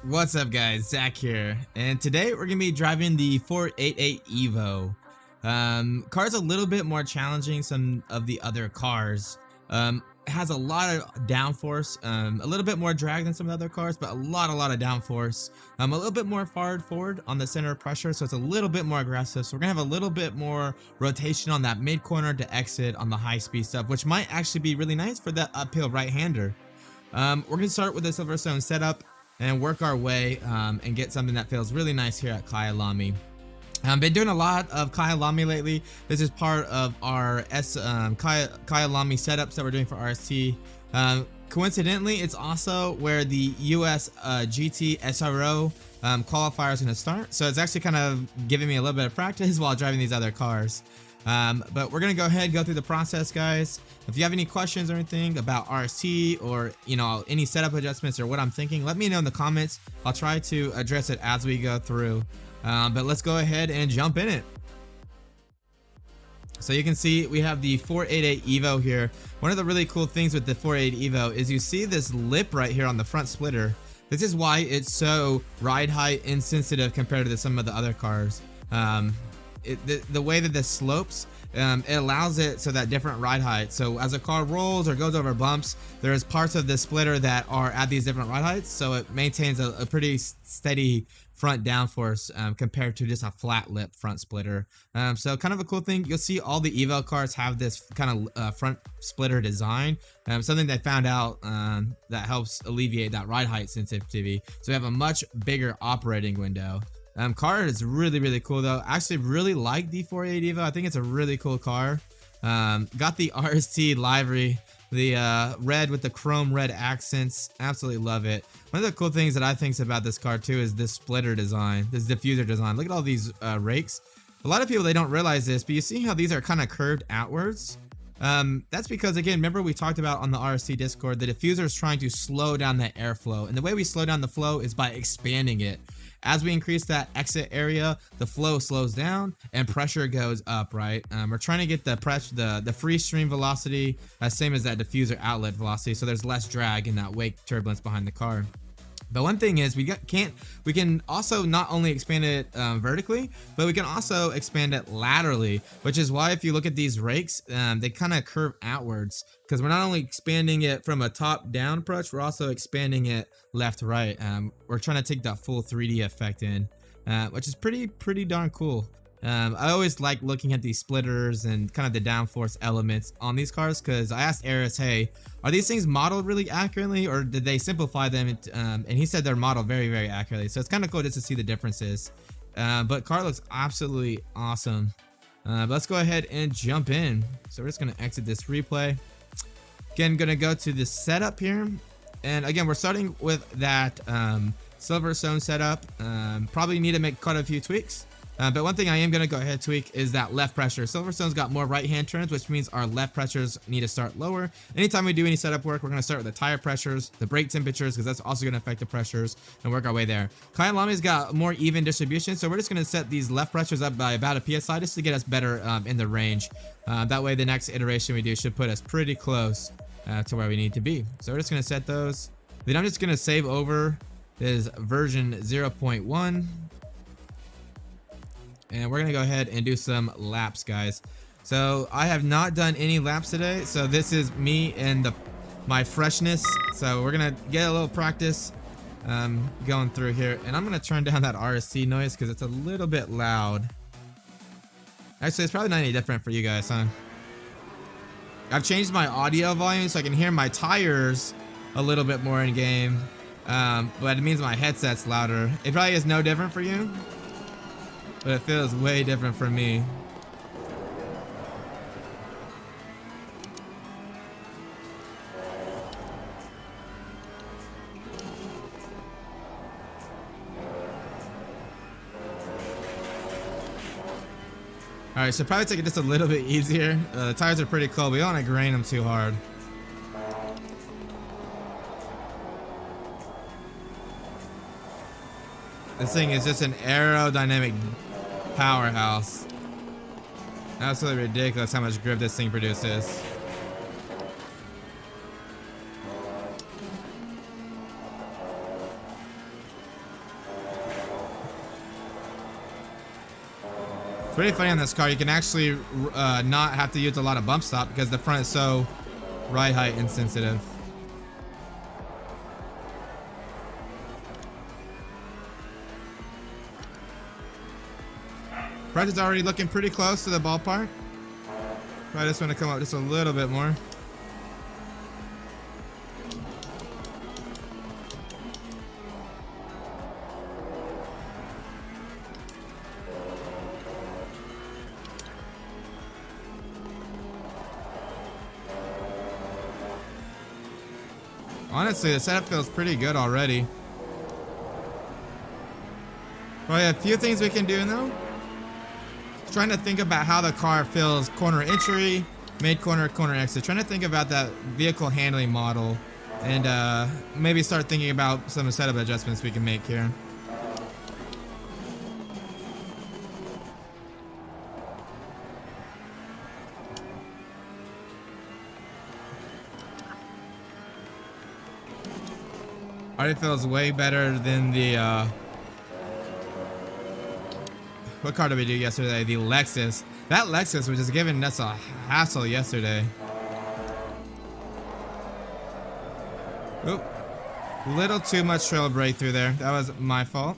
What's up guys, Zach here, and today we're going to be driving the 488 EVO. Car's a little bit more challenging some of the other cars. It has a lot of downforce, a little bit more drag than some of the other cars, but a lot of downforce. A little bit more forward on the center of pressure, so it's a little bit more aggressive. So we're going to have a little bit more rotation on that mid corner to exit on the high speed stuff, which might actually be really nice for that uphill right-hander. We're going to start with the Silverstone setup and work our way and get something that feels really nice here at Kyalami. I've been doing a lot of Kyalami lately. This is part of our Kyalami setups that we're doing for RST. Coincidentally, it's also where the US GT SRO qualifier is going to start. So it's actually kind of giving me a little bit of practice while driving these other cars. But we're gonna go ahead and go through the process, guys. If you have any questions or anything about RST or any setup adjustments or what I'm thinking, let me know in the comments. I'll try to address it as we go through. But let's go ahead and jump in it. So you can see we have the 488 EVO here. One of the really cool things with the 488 EVO is you see this lip right here on the front splitter. This is why it's so ride height insensitive compared to some of the other cars. The way that this slopes, it allows it so that different ride heights. So as a car rolls or goes over bumps, there's parts of the splitter that are at these different ride heights. So it maintains a pretty steady front downforce compared to just a flat lip front splitter. So kind of a cool thing. You'll see all the EVO cars have this kind of front splitter design. Something they found out that helps alleviate that ride height sensitivity. So we have a much bigger operating window. Car is really cool though. I actually really like the 488 EVO. I think it's a really cool car. Got the RST livery, the red with the chrome red accents. Absolutely love it. One of the cool things that I think about this car too is this splitter design, this diffuser design. Look at all these rakes. A lot of people, they don't realize this, but you see how these are kind of curved outwards? That's because, again, remember we talked about on the RST Discord, the diffuser is trying to slow down that airflow, and the way we slow down the flow is by expanding it. As we increase that exit area, the flow slows down and pressure goes up, right? We're trying to get the free stream velocity same as that diffuser outlet velocity, so there's less drag in that wake turbulence behind the car. But one thing is we can also not only expand it vertically, but we can also expand it laterally, which is why if you look at these rakes, they kind of curve outwards because we're not only expanding it from a top down approach, we're also expanding it left to right. We're trying to take that full 3D effect in, which is pretty darn cool. I always like looking at these splitters and kind of the downforce elements on these cars because I asked Eris, hey, are these things modeled really accurately or did they simplify them? And he said they're modeled very accurately. So it's kind of cool just to see the differences. But car looks absolutely awesome. But let's go ahead and jump in. So we're just going to exit this replay. Again, going to go to the setup here. And again, we're starting with that Silverstone setup. Probably need to make quite a few tweaks. But one thing I am going to go ahead and tweak is that left pressure. Silverstone's got more right hand turns, which means our left pressures need to start lower. Anytime we do any setup work, we're going to start with the tire pressures, the brake temperatures, because that's also going to affect the pressures, and work our way there. Kyalami's got more even distribution, so we're just going to set these left pressures up by about a PSI just to get us better in the range. That way the next iteration we do should put us pretty close to where we need to be. So we're just going to set those. Then I'm just going to save over this version 0.1. And we're gonna go ahead and do some laps, guys. So I have not done any laps today, so this is me and my freshness. So we're gonna get a little practice going through here, and I'm gonna turn down that RST noise because it's a little bit loud. Actually, it's probably not any different for you guys, huh? I've changed my audio volume so I can hear my tires a little bit more in game, but it means my headset's louder. It probably is no different for you, but it feels way different for me. Alright, so probably take it just a little bit easier. The tires are pretty cold. We don't want to grain them too hard. This thing is just an aerodynamic powerhouse. Absolutely ridiculous how much grip this thing produces. It's pretty funny on this car. You can actually not have to use a lot of bump stop because the front is so ride height insensitive. Pressure's already looking pretty close to the ballpark. I just want to come up just a little bit more. Honestly, the setup feels pretty good already. Probably a few things we can do though. Trying to think about how the car feels corner entry, mid corner, corner exit. Trying to think about that vehicle handling model and maybe start thinking about some setup adjustments we can make here. Already feels way better than the what car did we do yesterday? The Lexus. That Lexus was just giving us a hassle yesterday. Oop. Little too much trail breakthrough there. That was my fault.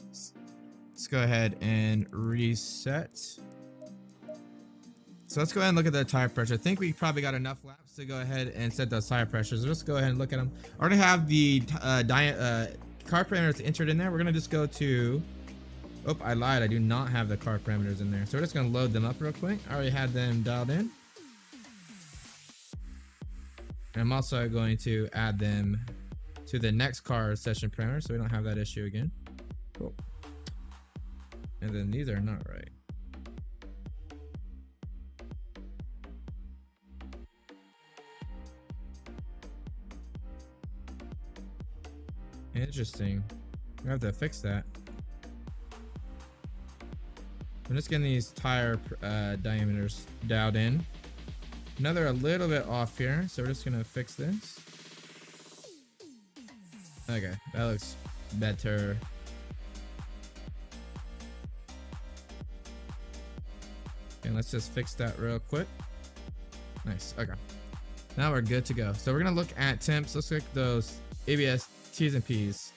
Let's go ahead and reset. So let's go ahead and look at the tire pressure. I think we probably got enough laps to go ahead and set those tire pressures. Let's go ahead and look at them. I already have the car parameters entered in there. We're going to just go to... Oh, I lied. I do not have the car parameters in there. So we're just going to load them up real quick. I already had them dialed in. And I'm also going to add them to the next car session parameter so we don't have that issue again. Cool. And then these are not right. Interesting. I have to fix that. I'm just getting these tire diameters dialed in. Now they're a little bit off here, so we're just gonna fix this. Okay, that looks better. And let's just fix that real quick. Nice. Okay. Now we're good to go. So we're gonna look at temps. Let's look at those ABS T's and P's.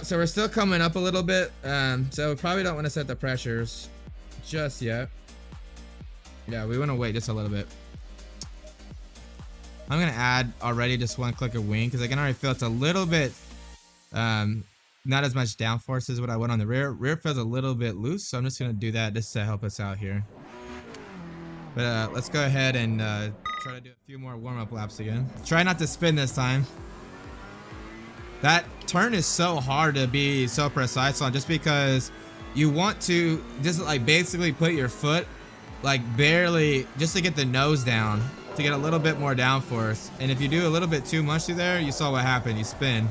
So we're still coming up a little bit, so we probably don't want to set the pressures just yet. Yeah, we want to wait just a little bit. I'm going to add already just one click of wing because I can already feel it's a little bit, not as much downforce as what I would on the rear. Rear feels a little bit loose, so I'm just going to do that just to help us out here. But let's go ahead and try to do a few more warm-up laps again. Try not to spin this time. That turn is so hard to be so precise on just because you want to just like basically put your foot like barely just to get the nose down to get a little bit more downforce. And if you do a little bit too much through there, you saw what happened, you spin.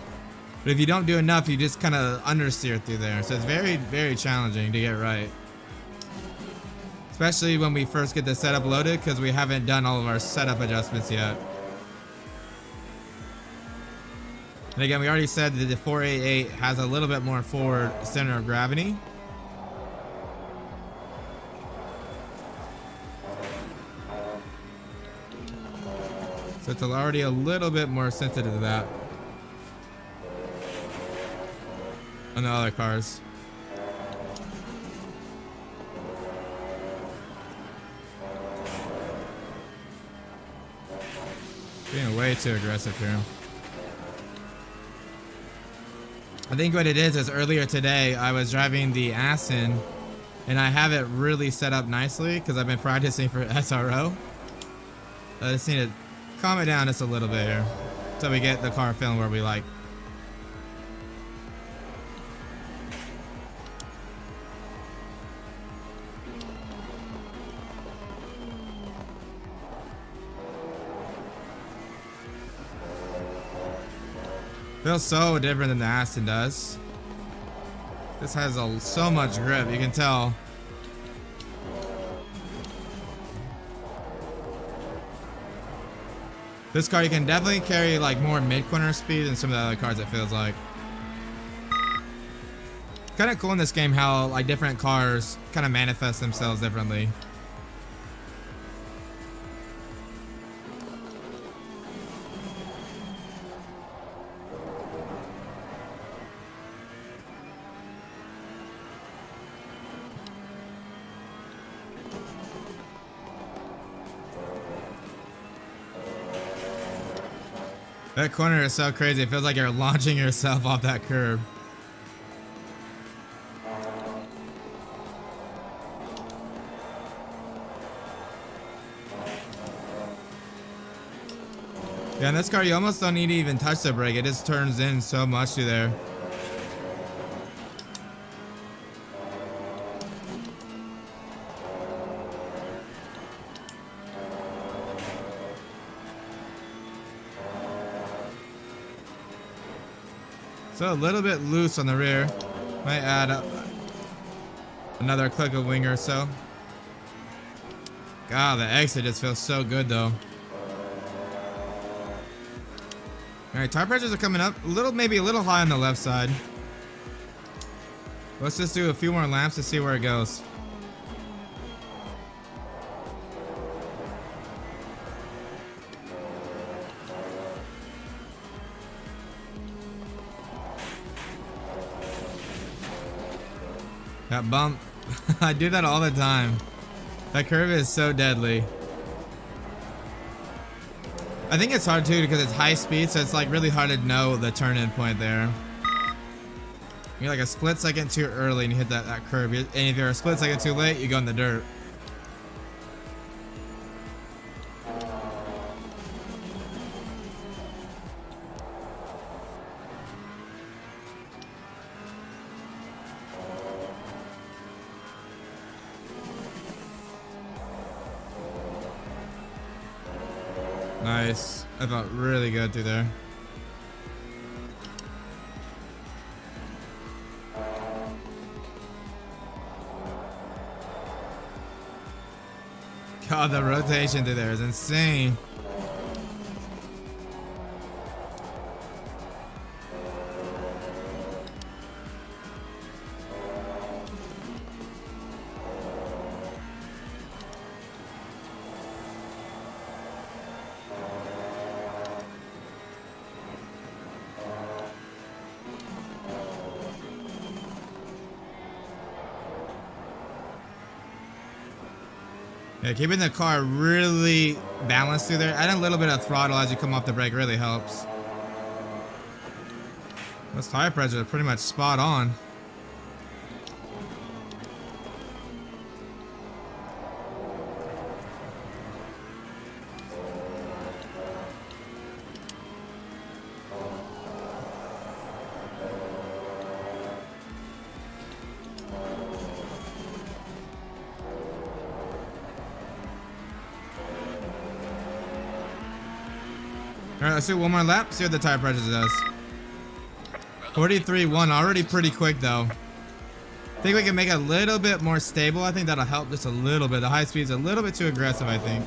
But if you don't do enough, you just kind of understeer through there. So it's very, very challenging to get right. Especially when we first get the setup loaded because we haven't done all of our setup adjustments yet. And again, we already said that the 488 has a little bit more forward center of gravity. So it's already a little bit more sensitive to that on the other cars. Being way too aggressive here. I think what it is earlier today I was driving the Ascent and I have it really set up nicely because I've been practicing for SRO. I just need to calm it down just a little bit here so we get the car feeling where we like. Feels so different than the Aston does. This has so much grip, you can tell. This car you can definitely carry like more mid-corner speed than some of the other cars, it feels like. Kind of cool in this game how like different cars kind of manifest themselves differently. That corner is so crazy. It feels like you're launching yourself off that curb. Yeah, in this car, you almost don't need to even touch the brake. It just turns in so much through there. So a little bit loose on the rear. Might add another click of wing or so. God, the exit just feels so good though. Alright, tire pressures are coming up. Maybe a little high on the left side. Let's just do a few more laps to see where it goes. That bump, I do that all the time. That curve is so deadly. I think it's hard too because it's high speed, so it's like really hard to know the turn-in point there. You're like a split second too early and you hit that curve, and if you're a split second too late, you go in the dirt. Nice. I felt really good through there. God, the rotation through there is insane. Yeah, keeping the car really balanced through there. Adding a little bit of throttle as you come off the brake really helps. Those tire pressures are pretty much spot on. Alright, let's do one more lap, see what the tire pressure does. 43.1, already pretty quick though. I think we can make it a little bit more stable. I think that'll help just a little bit. The high speed's a little bit too aggressive, I think.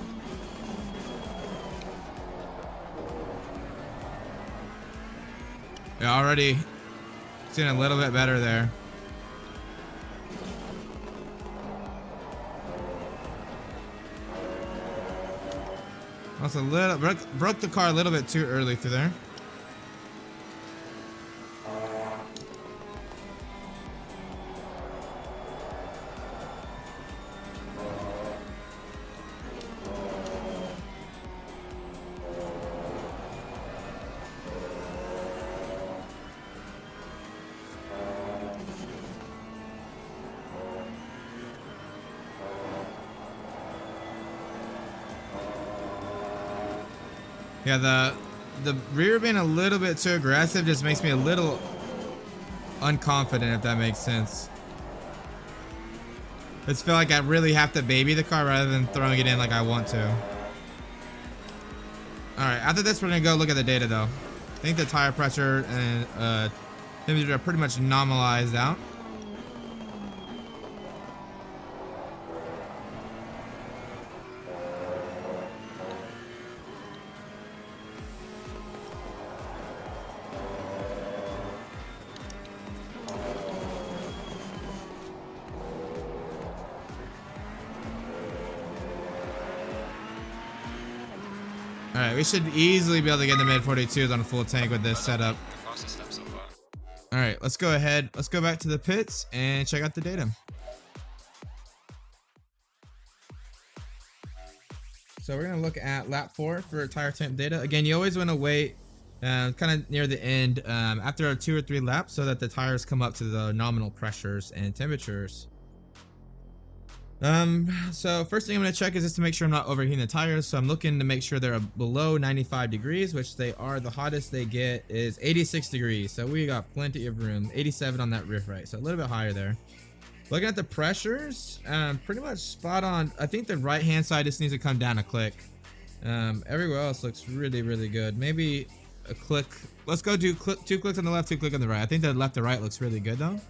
Yeah, already seeing a little bit better there. Also a little broke the car a little bit too early through there. Yeah, the rear being a little bit too aggressive just makes me a little unconfident, if that makes sense. I just feel like I really have to baby the car rather than throwing it in like I want to. Alright, after this we're gonna go look at the data though. I think the tire pressure and temperature are pretty much normalized out. All right, we should easily be able to get the mid 42s on a full tank with this setup. All right, let's go ahead. Let's go back to the pits and check out the data. So we're gonna look at lap 4 for tire temp data. Again, you always want to wait kind of near the end after 2 or 3 laps so that the tires come up to the nominal pressures and temperatures. So first thing I'm going to check is just to make sure I'm not overheating the tires. So I'm looking to make sure they're below 95 degrees, which they are. The hottest they get is 86 degrees. So we got plenty of room. 87 on that riff right. So a little bit higher there. Looking at the pressures, pretty much spot on. I think the right hand side just needs to come down a click. Everywhere else looks really, really good. Maybe a click. Let's go do 2 clicks on the left, 2 clicks on the right. I think the left to right looks really good though.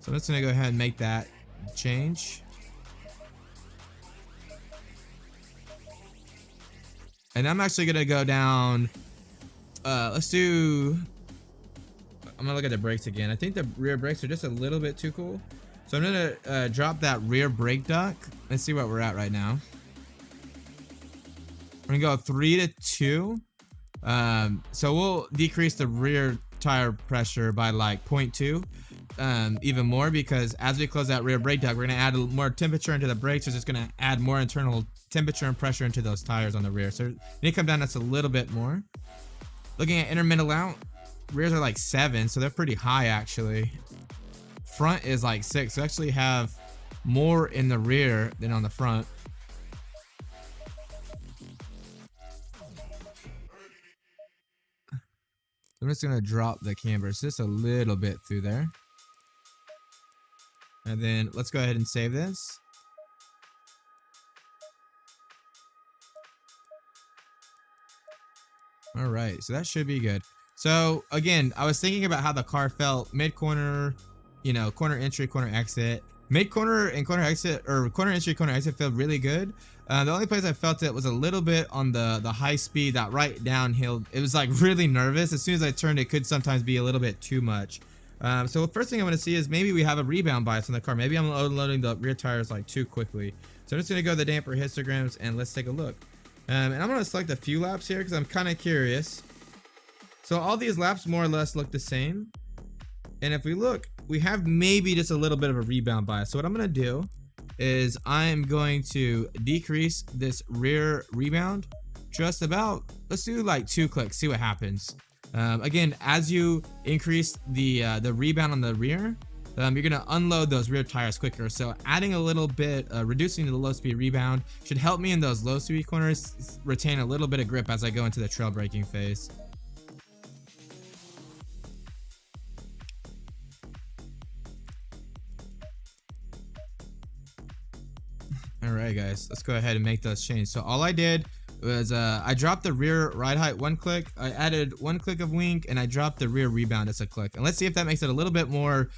So I'm just going to go ahead and make that change. And I'm actually going to go down. I'm going to look at the brakes again. I think the rear brakes are just a little bit too cool. So I'm going to drop that rear brake duct. Let's see what we're at right now. We're going to go 3 to 2. So we'll decrease the rear tire pressure by like 0.2 even more, because as we close that rear brake duct, we're going to add more temperature into the brakes. So it's just going to add more internal temperature and pressure into those tires on the rear. So you need to come down just a little bit more. Looking at inner middle out, rears are like 7, so they're pretty high actually. Front is like 6, so actually have more in the rear than on the front. I'm just gonna drop the cambers just a little bit through there. And then let's go ahead and save this. All right, so that should be good. So again, I was thinking about how the car felt mid corner, you know, corner entry, corner exit. Mid corner and corner exit, or corner entry, corner exit, felt really good. The only place I felt it was a little bit on the high speed, that right downhill. It was like really nervous. As soon as I turned, it could sometimes be a little bit too much. So the first thing I want to see is maybe we have a rebound bias on the car. Maybe I'm unloading the rear tires like too quickly. So I'm just gonna go to the damper histograms and let's take a look. And I'm gonna select a few laps here because I'm kind of curious. So all these laps more or less look the same. And if we look, we have maybe just a little bit of a rebound bias. So what I'm gonna do is I'm going to decrease this rear rebound just about, let's do like 2 clicks, see what happens. Again, as you increase the rebound on the rear, you're gonna unload those rear tires quicker. So adding a little bit, reducing the low speed rebound should help me in those low speed corners retain a little bit of grip as I go into the trail braking phase. All right, guys, let's go ahead and make those changes. So all I did was I dropped the rear ride height 1 click, I added 1 click of wing, and I dropped the rear rebound as a click. And let's see if that makes it a little bit more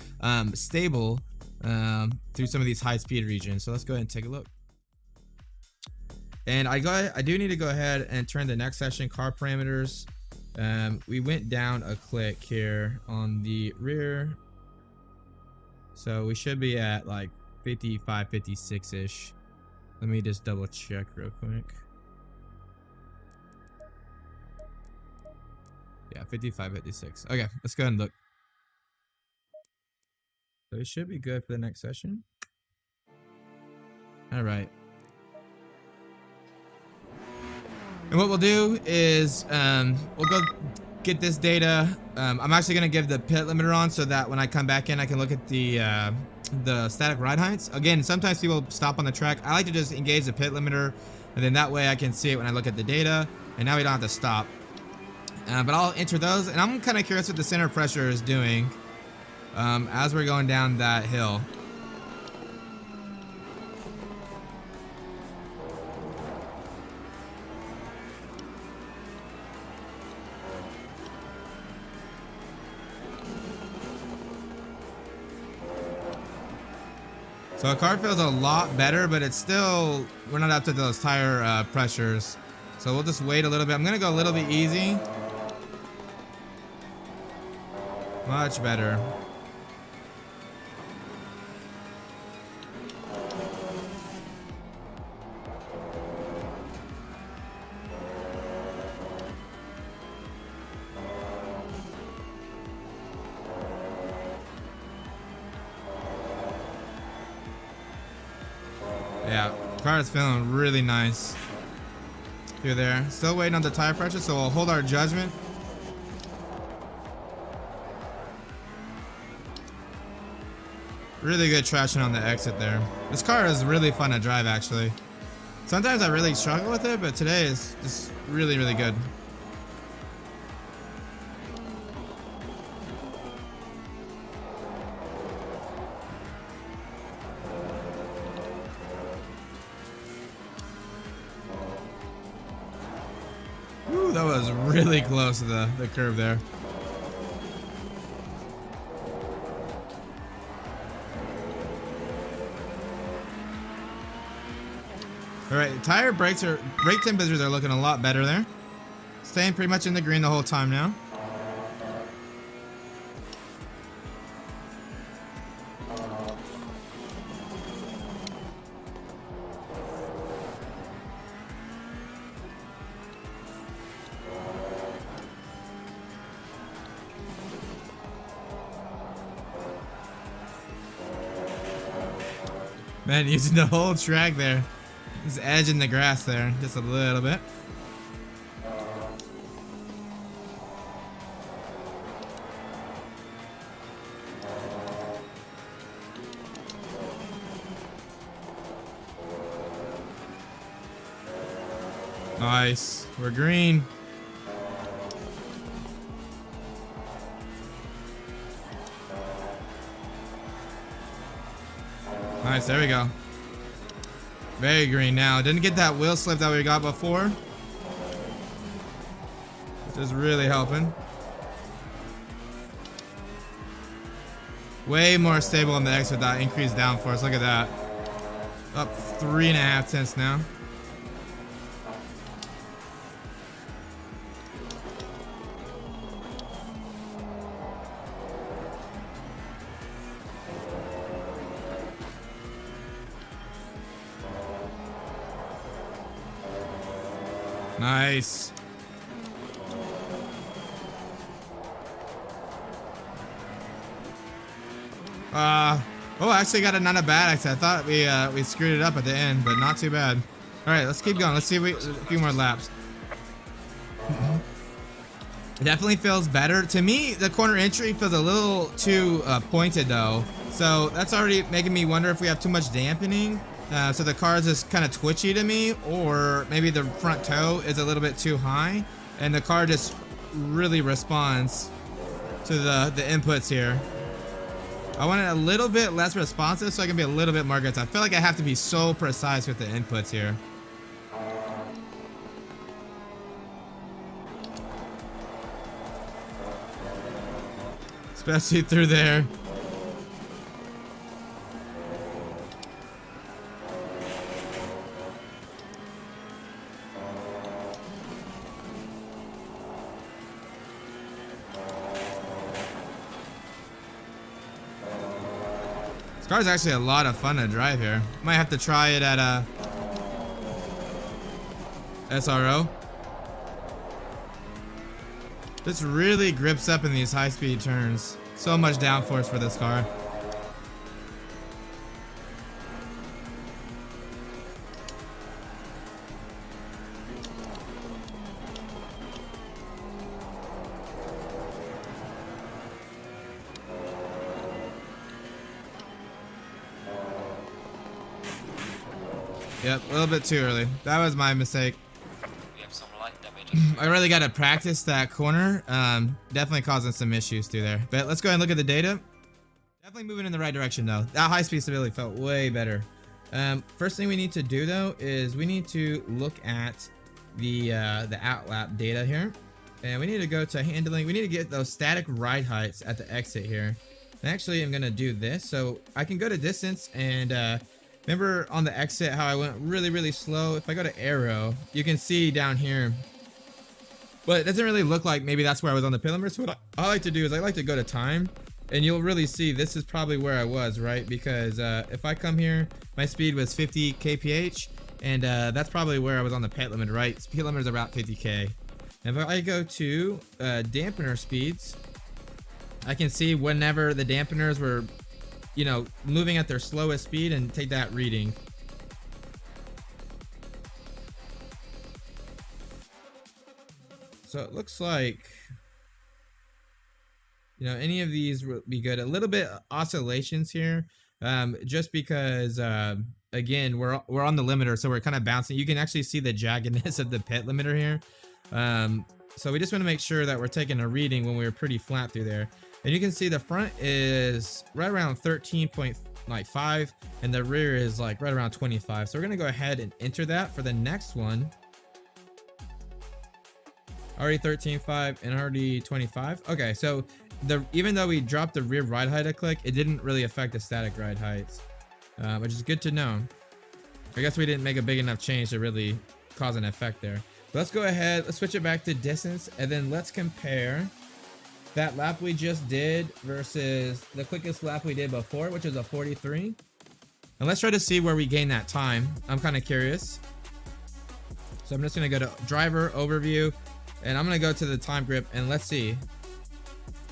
stable through some of these high speed regions. So let's go ahead and take a look. And I do need to go ahead and turn the next session car parameters. We went down a click here on the rear, so we should be at like 55, 56 ish. Let me just double check real quick. Yeah, 55, 56. Okay, let's go ahead and look. So it should be good for the next session. All right. And what we'll do is we'll go get this data. I'm actually gonna give the pit limiter on so that when I come back in, I can look at the static ride heights. Again, sometimes people stop on the track. I like to just engage the pit limiter, and then that way I can see it when I look at the data, and now we don't have to stop. But I'll enter those, and I'm kind of curious what the center pressure is doing as we're going down that hill. So the car feels a lot better, but it's still, we're not up to those tire pressures. So we'll just wait a little bit. I'm gonna go a little bit easy. Much better. Yeah, car is feeling really nice through there. Still waiting on the tire pressure, so we'll hold our judgment. Really good traction on the exit there. This car is really fun to drive, actually. Sometimes I really struggle with it, but today is just really, really good. Woo, that was really close to the curve there. All right, brake temperatures are looking a lot better there. Staying pretty much in the green the whole time now. Man, using the whole track there. Just edging the grass there, just a little bit. Nice. We're green. Nice, there we go. Very green now. Didn't get that wheel slip that we got before, which is really helping. Way more stable on the exit with that increased downforce. Look at that. Up 3.5 tenths now. Nice. Oh, actually got not a bad exit. I thought we screwed it up at the end, but not too bad. All right, let's keep going. Let's see if a few more laps. It definitely feels better. To me, the corner entry feels a little too pointed though. So that's already making me wonder if we have too much dampening. So the car is just kind of twitchy to me, or maybe the front toe is a little bit too high and the car just really responds to the inputs here. I want it a little bit less responsive so I can be a little bit more aggressive. I feel like I have to be so precise with the inputs here. Especially through there. This car is actually a lot of fun to drive here. Might have to try it at a SRO. This really grips up in these high-speed turns. So much downforce for this car. Yep, a little bit too early. That was my mistake. We have some light damage. I really got to practice that corner. Definitely causing some issues through there. But let's go ahead and look at the data. Definitely moving in the right direction though. That high speed stability felt way better. First thing we need to do though is we need to look at the outlap data here. And we need to go to handling. We need to get those static ride heights at the exit here. And actually I'm going to do this. So I can go to distance and remember on the exit how I went really, really slow? If I go to aero, you can see down here. But it doesn't really look like maybe that's where I was on the pit limiter. So what I like to do is I like to go to time. And you'll really see this is probably where I was, right? Because if I come here, my speed was 50 kph. And that's probably where I was on the pit limiter, right? Pit limiter is about 50k. And if I go to dampener speeds, I can see whenever the dampeners were, you know, moving at their slowest speed and take that reading. So it looks like, you know, any of these would be good. A little bit oscillations here, just because again we're on the limiter, so we're kind of bouncing. You can actually see the jaggedness of the pit limiter here. So we just want to make sure that we're taking a reading when we're pretty flat through there. And you can see the front is right around 13.5 and the rear is like right around 25. So we're gonna go ahead and enter that for the next one. Already 13.5 and already 25. Okay, so even though we dropped the rear ride height a click, it didn't really affect the static ride heights, which is good to know. I guess we didn't make a big enough change to really cause an effect there. But let's go ahead, let's switch it back to distance, and then let's compare that lap we just did versus the quickest lap we did before, which is a 43. And let's try to see where we gain that time. I'm kind of curious. So I'm just gonna go to driver overview, and I'm gonna go to the time grip, and let's see.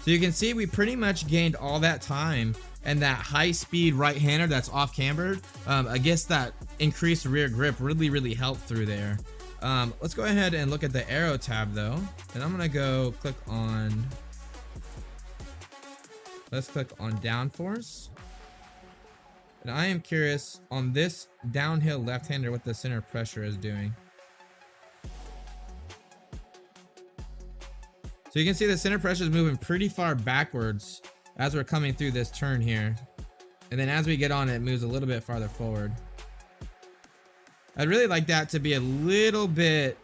So you can see we pretty much gained all that time, and that high speed right hander that's off cambered, I guess that increased rear grip really helped through there. Let's go ahead and look at the aero tab though, and I'm gonna go click on, let's click on downforce. And I am curious on this downhill left-hander what the center pressure is doing. So you can see the center pressure is moving pretty far backwards as we're coming through this turn here. And then as we get on it, it moves a little bit farther forward. I'd really like that to be a little bit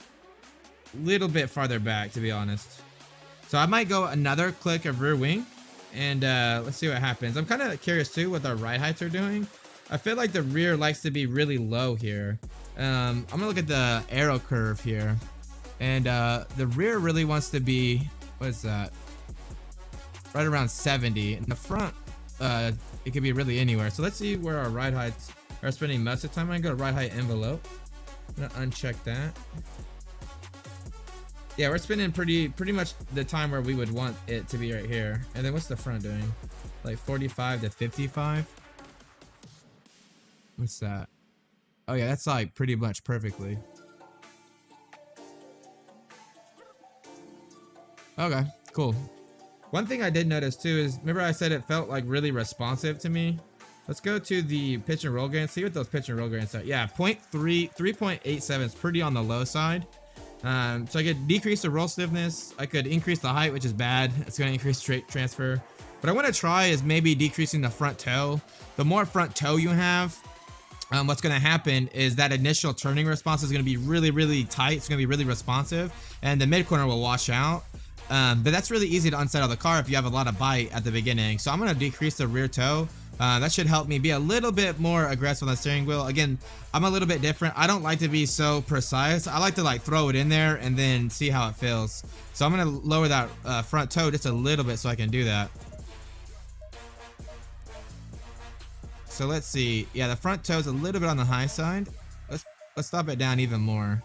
farther back, to be honest. So I might go another click of rear wing, and let's see what happens. I'm kind of curious too what our ride heights are doing. I feel like the rear likes to be really low here. I'm gonna look at the aero curve here, and the rear really wants to be, what is that? Right around 70. In the front, it could be really anywhere. So let's see where our ride heights are spending most of the time. I'm gonna go to ride height envelope. I'm gonna uncheck that. Yeah, we're spending pretty much the time where we would want it to be right here. And then what's the front doing? Like 45 to 55. What's that? Oh yeah, that's like pretty much perfectly. Okay, cool. One thing I did notice too is, remember I said it felt like really responsive to me? Let's go to the pitch and roll gain, see what those pitch and roll gains are. Yeah, 3.87 is pretty on the low side. So I could decrease the roll stiffness. I could increase the height, which is bad. It's going to increase straight transfer. What I want to try is maybe decreasing the front toe. The more front toe you have, what's going to happen is that initial turning response is going to be really tight. It's going to be really responsive, and the mid corner will wash out. But that's really easy to unsettle the car if you have a lot of bite at the beginning. So I'm going to decrease the rear toe. That should help me be a little bit more aggressive on the steering wheel. Again, I'm a little bit different. I don't like to be so precise. I like to like throw it in there and then see how it feels. So I'm going to lower that front toe just a little bit so I can do that. So let's see. Yeah, the front toe is a little bit on the high side. Let's stop it down even more.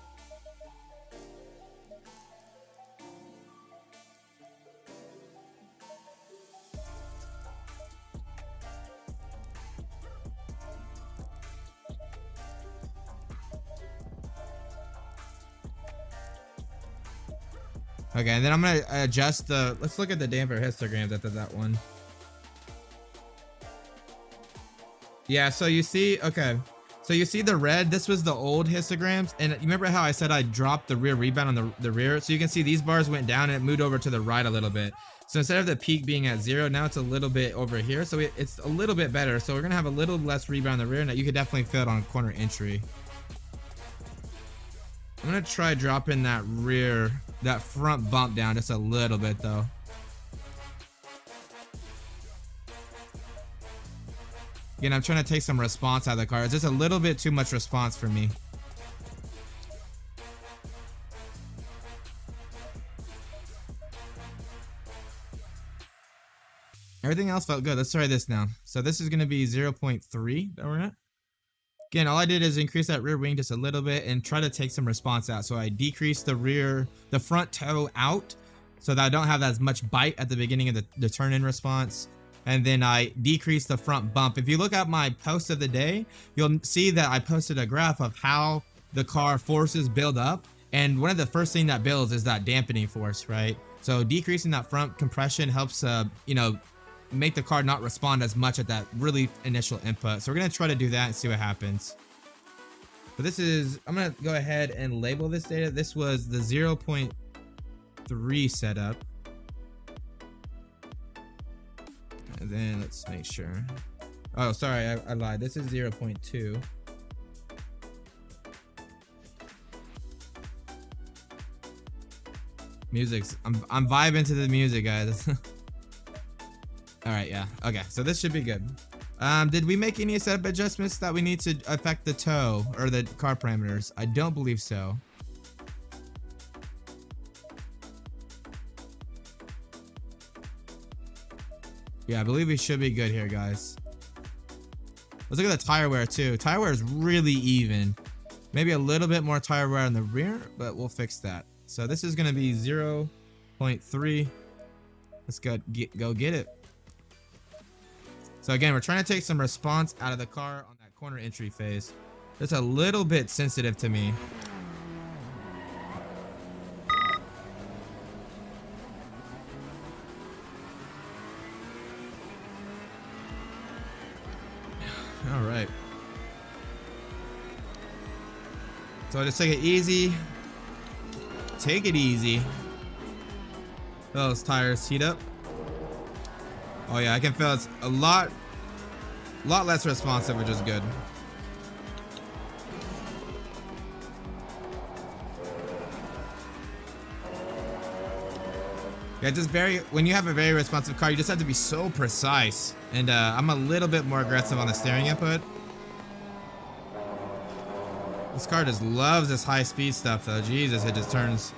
Okay, and then I'm gonna adjust the, let's look at the damper histograms after that one. Yeah, so you see, okay, so you see the red, this was the old histograms, and you remember how I said I dropped the rear rebound on the rear? So you can see these bars went down and it moved over to the right a little bit. So instead of the peak being at 0, now it's a little bit over here, so it's a little bit better. So we're gonna have a little less rebound in the rear, and you could definitely feel it on corner entry. I'm gonna try dropping that front bump down just a little bit though. Again, I'm trying to take some response out of the car. It's just a little bit too much response for me. Everything else felt good. Let's try this now. So this is gonna be 0.3 that we're at. Again, all I did is increase that rear wing just a little bit and try to take some response out. So I decreased the front toe out so that I don't have as much bite at the beginning of the turn-in response. And then I decreased the front bump. If you look at my post of the day, you'll see that I posted a graph of how the car forces build up And one of the first thing that builds is that dampening force, right? So decreasing that front compression helps, you know, make the car not respond as much at that really initial input. So we're gonna try to do that and see what happens. But this is, I'm gonna go ahead and label this data. This was the 0.3 setup. And then let's make sure. Oh, sorry, I lied. This is 0.2. Music's, I'm vibing to the music, guys. All right, yeah. Okay, so this should be good. Did we make any setup adjustments that we need to affect the toe or the car parameters? I don't believe so. Yeah, I believe we should be good here, guys. Let's look at the tire wear too. Tire wear is really even. Maybe a little bit more tire wear on the rear, but we'll fix that. So this is gonna be 0.3. Let's go get it. So again, we're trying to take some response out of the car on that corner entry phase. It's a little bit sensitive to me. All right. So just take it easy. Take it easy. Those tires heat up. Oh yeah, I can feel it's a lot less responsive, which is good. Yeah, just when you have a very responsive car, you just have to be so precise. And I'm a little bit more aggressive on the steering input. This car just loves this high speed stuff though. Jesus, it just turns.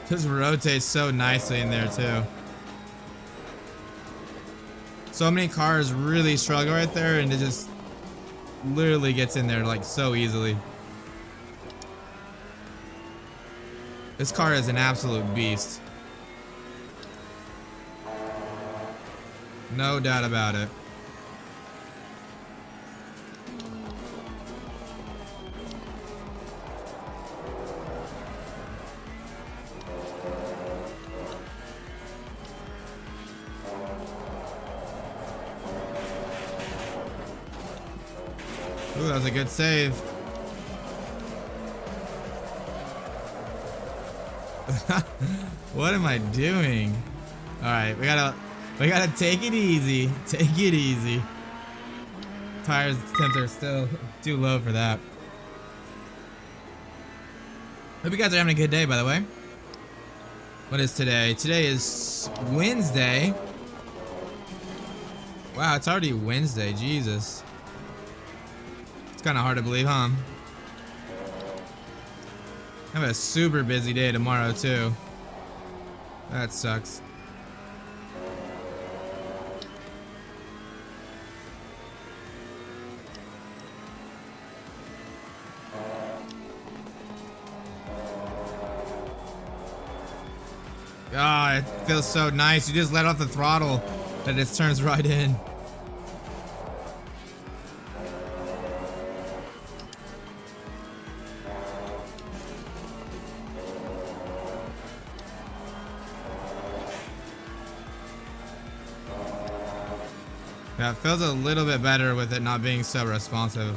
This rotates so nicely in there too. So many cars really struggle right there, and it just literally gets in there like so easily. This car is an absolute beast. No doubt about it. Ooh, that was a good save. What am I doing? All right, we gotta take it easy. Take it easy. Tires temps are still too low for that. Hope you guys are having a good day, by the way. What is today? Today is Wednesday. Wow, it's already Wednesday. Jesus. It's kind of hard to believe, huh? I have a super busy day tomorrow, too. That sucks. Ah, it feels so nice. You just let off the throttle and it turns right in. Yeah, it feels a little bit better with it not being so responsive.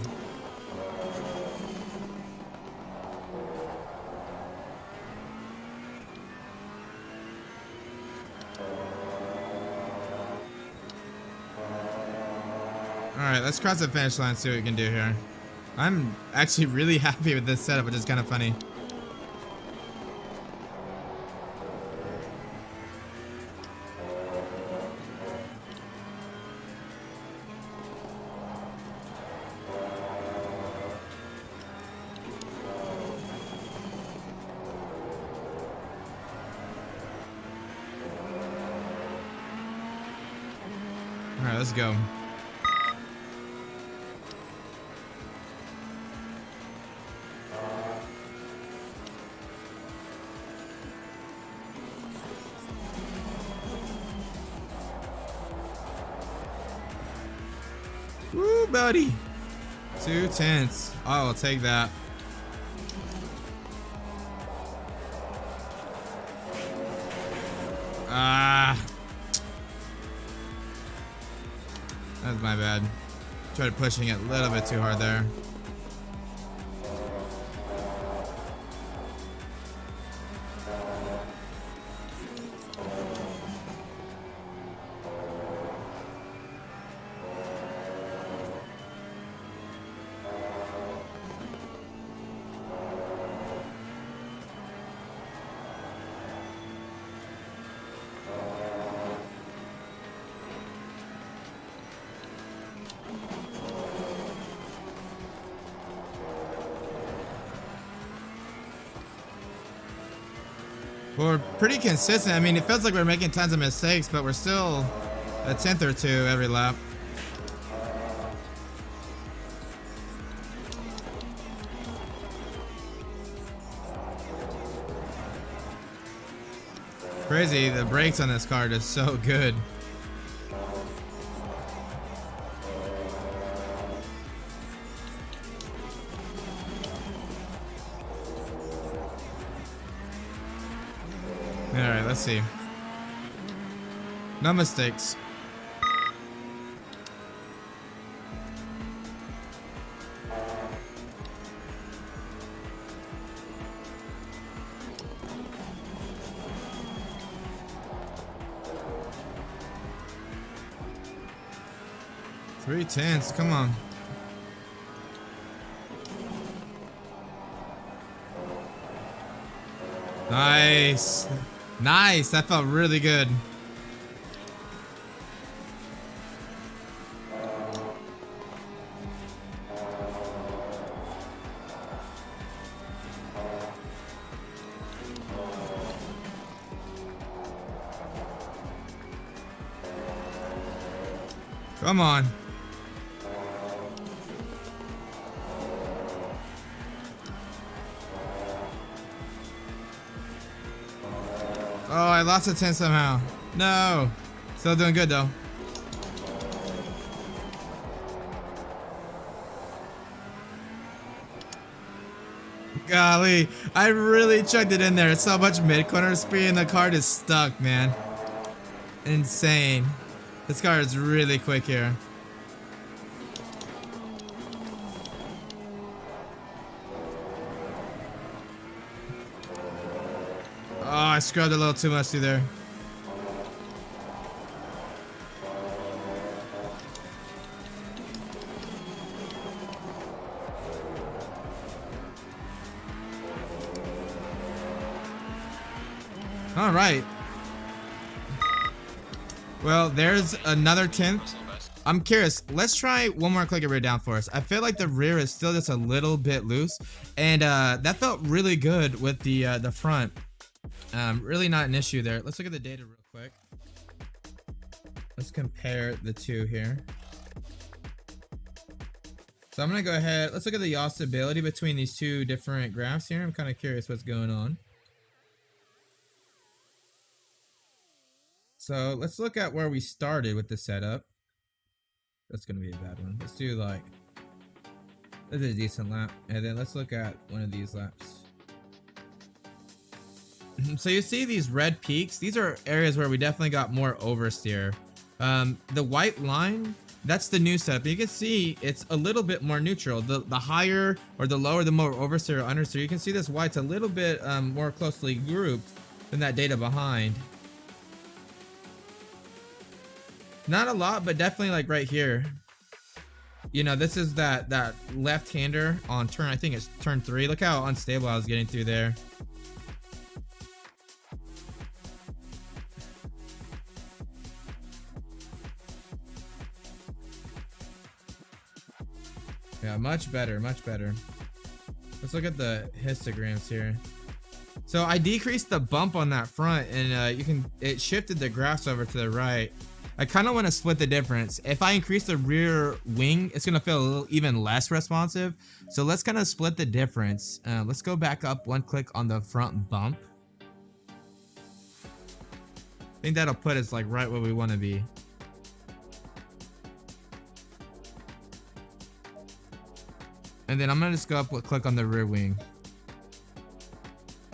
Alright, let's cross the finish line and see what we can do here. I'm actually really happy with this setup, which is kind of funny. Alright, let's go. buddy. 2/10. I will take that. Ah. That's my bad. Tried pushing it a little bit too hard there. We're pretty consistent. I mean, it feels like we're making tons of mistakes, but we're still a 10th or two every lap. Crazy, the brakes on this car are just so good. Alright, let's see. No mistakes. Three tenths, come on. Nice. Nice, that felt really good. Come on. Oh, I lost a 10 somehow. No. Still doing good though. Golly, I really chucked it in there. It's so much mid-corner speed and the car is stuck, man. Insane. This car is really quick here. Oh, I scrubbed a little too much through there. All right. Well, there's another 10th. I'm curious. Let's try one more clicker rear down for us. I feel like the rear is still just a little bit loose, and that felt really good with the front. Really not an issue there. Let's look at the data real quick. Let's compare the two here. So I'm gonna go ahead. Let's look at the yaw stability between these two different graphs here. I'm kind of curious what's going on. So let's look at where we started with the setup. That's gonna be a bad one. Let's do like, this is a decent lap, and then let's look at one of these laps. So you see these red peaks. These are areas where we definitely got more oversteer. The white line, that's the new setup. You can see it's a little bit more neutral. The higher or the lower, the more oversteer or understeer. You can see this white's a little bit more closely grouped than that data behind. Not a lot, but definitely like right here. You know, this is that left-hander on turn, I think it's turn 3. Look how unstable I was getting through there. Yeah, much better, much better. Let's look at the histograms here. So I decreased the bump on that front, and it shifted the graphs over to the right. I kind of want to split the difference. If I increase the rear wing, it's going to feel a little even less responsive. So let's kind of split the difference. Let's go back up one click on the front bump. I think that'll put us like right where we want to be. And then I'm gonna just go up with click on the rear wing.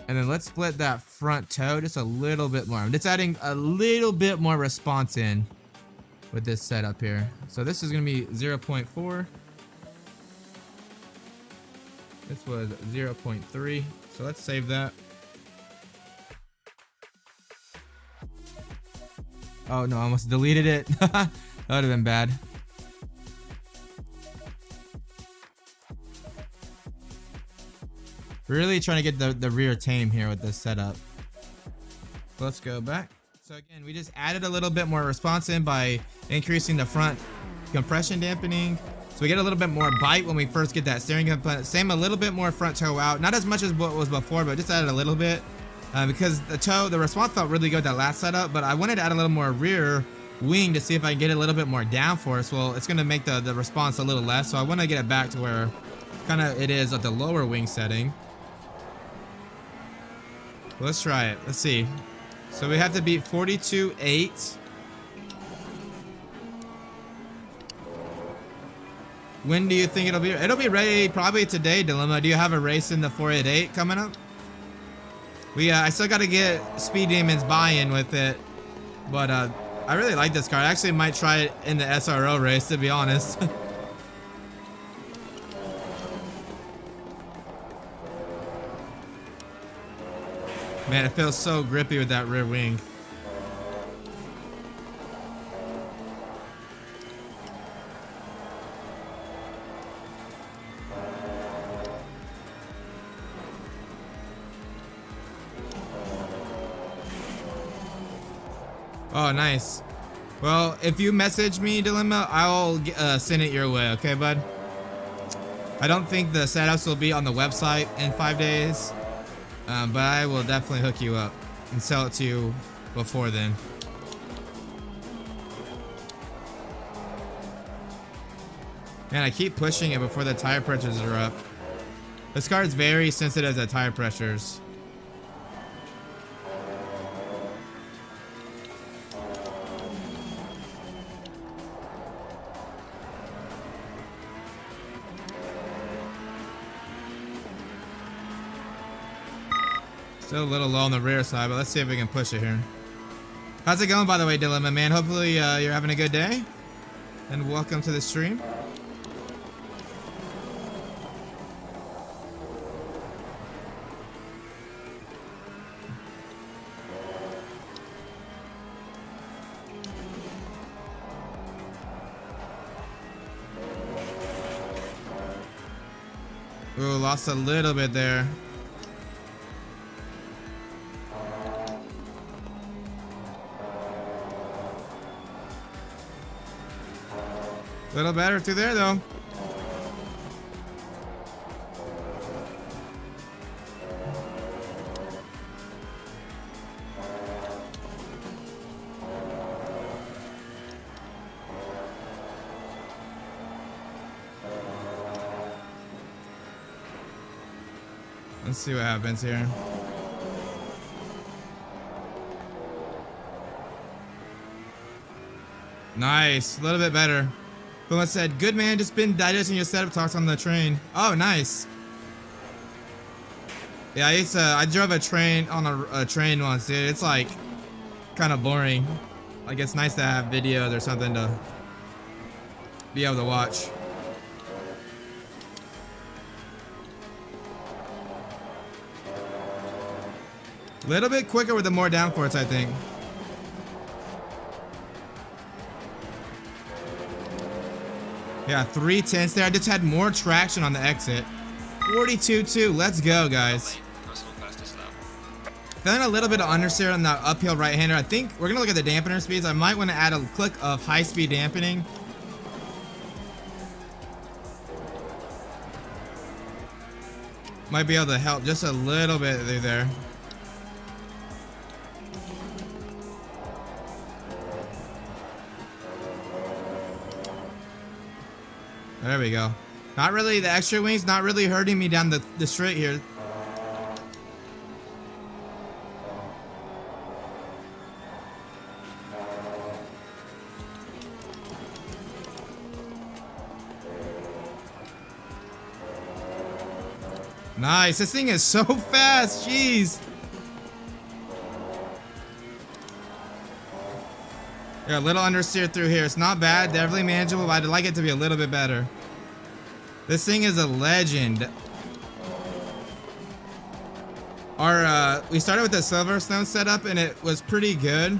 And then let's split that front toe just a little bit more. I'm just adding a little bit more response in with this setup here. So this is gonna be 0.4. This was 0.3. So let's save that. Oh no, I almost deleted it. That would have been bad. Really trying to get the rear tame here with this setup. Let's go back. So again, we just added a little bit more response in by increasing the front compression dampening. So we get a little bit more bite when we first get that steering component. Same, a little bit more front toe out. Not as much as what was before, but just added a little bit. Because the response felt really good that last setup, but I wanted to add a little more rear wing to see if I can get a little bit more downforce. Well, it's going to make the response a little less, so I want to get it back to where kind of it is at the lower wing setting. Let's try it. Let's see. So we have to beat 42.8. When do you think it'll be? It'll be ready probably today, Dilemma. Do you have a race in the 488 coming up? I still got to get Speed Demon's buy-in with it, but I really like this car. I actually might try it in the SRO race, to be honest. Man, it feels so grippy with that rear wing. Oh, nice. Well, if you message me, Dilemma, I'll send it your way, okay, bud? I don't think the setups will be on the website in 5 days, but I will definitely hook you up and sell it to you before then. Man, I keep pushing it before the tire pressures are up. This car is very sensitive to tire pressures. Still a little low on the rear side, but let's see if we can push it here. How's it going, by the way, Dilemma, man? Hopefully you're having a good day. And welcome to the stream. Ooh, lost a little bit there. Little better through there though. Let's see what happens here. Nice, a little bit better. Someone said, good man, just been digesting your setup talks on the train. Oh, nice. Yeah, I drove a train on a train once, dude. It's like kind of boring. Like, it's nice to have videos or something to be able to watch. Little bit quicker with the more downforce, I think. Yeah, 3/10 there. I just had more traction on the exit. 42.2. Let's go, guys. Feeling a little bit of understeer on the uphill right-hander. I think we're going to look at the dampener speeds. I might want to add a click of high-speed dampening. Might be able to help just a little bit through there. There we go. Not really, the extra wings not really hurting me down the straight here. Nice. This thing is so fast. Jeez. Yeah, a little understeer through here. It's not bad. Definitely manageable, but I'd like it to be a little bit better. This thing is a legend. We started with the Silverstone setup and it was pretty good.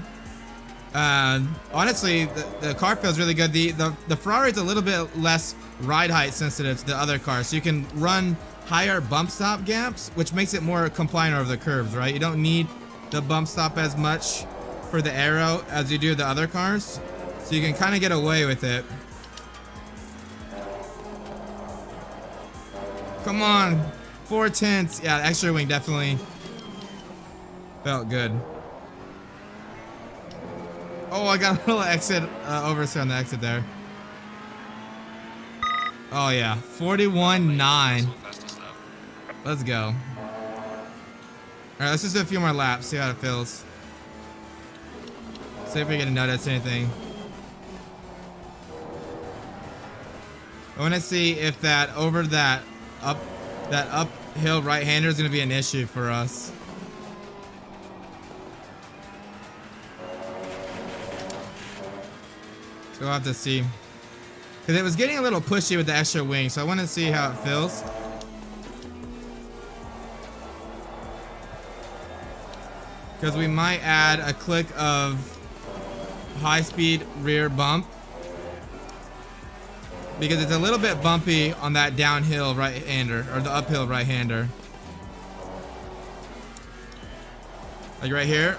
Honestly, the car feels really good. The Ferrari's a little bit less ride height sensitive to the other cars, so you can run higher bump stop gaps, which makes it more compliant over the curves, right? You don't need the bump stop as much for the aero as you do the other cars, so you can kind of get away with it. Come on, 4/10. Yeah, extra wing definitely felt good. Oh, I got a little exit oversteer on the exit there. Oh yeah, 41.9. Let's go. All right, let's just do a few more laps, see how it feels. See if we get to notice anything. I want to see if that uphill right-hander is going to be an issue for us. So we'll have to see. Because it was getting a little pushy with the extra wing, so I want to see how it feels. Because we might add a click of high-speed rear bump. Because it's a little bit bumpy on that downhill right-hander, or the uphill right-hander. Like right here.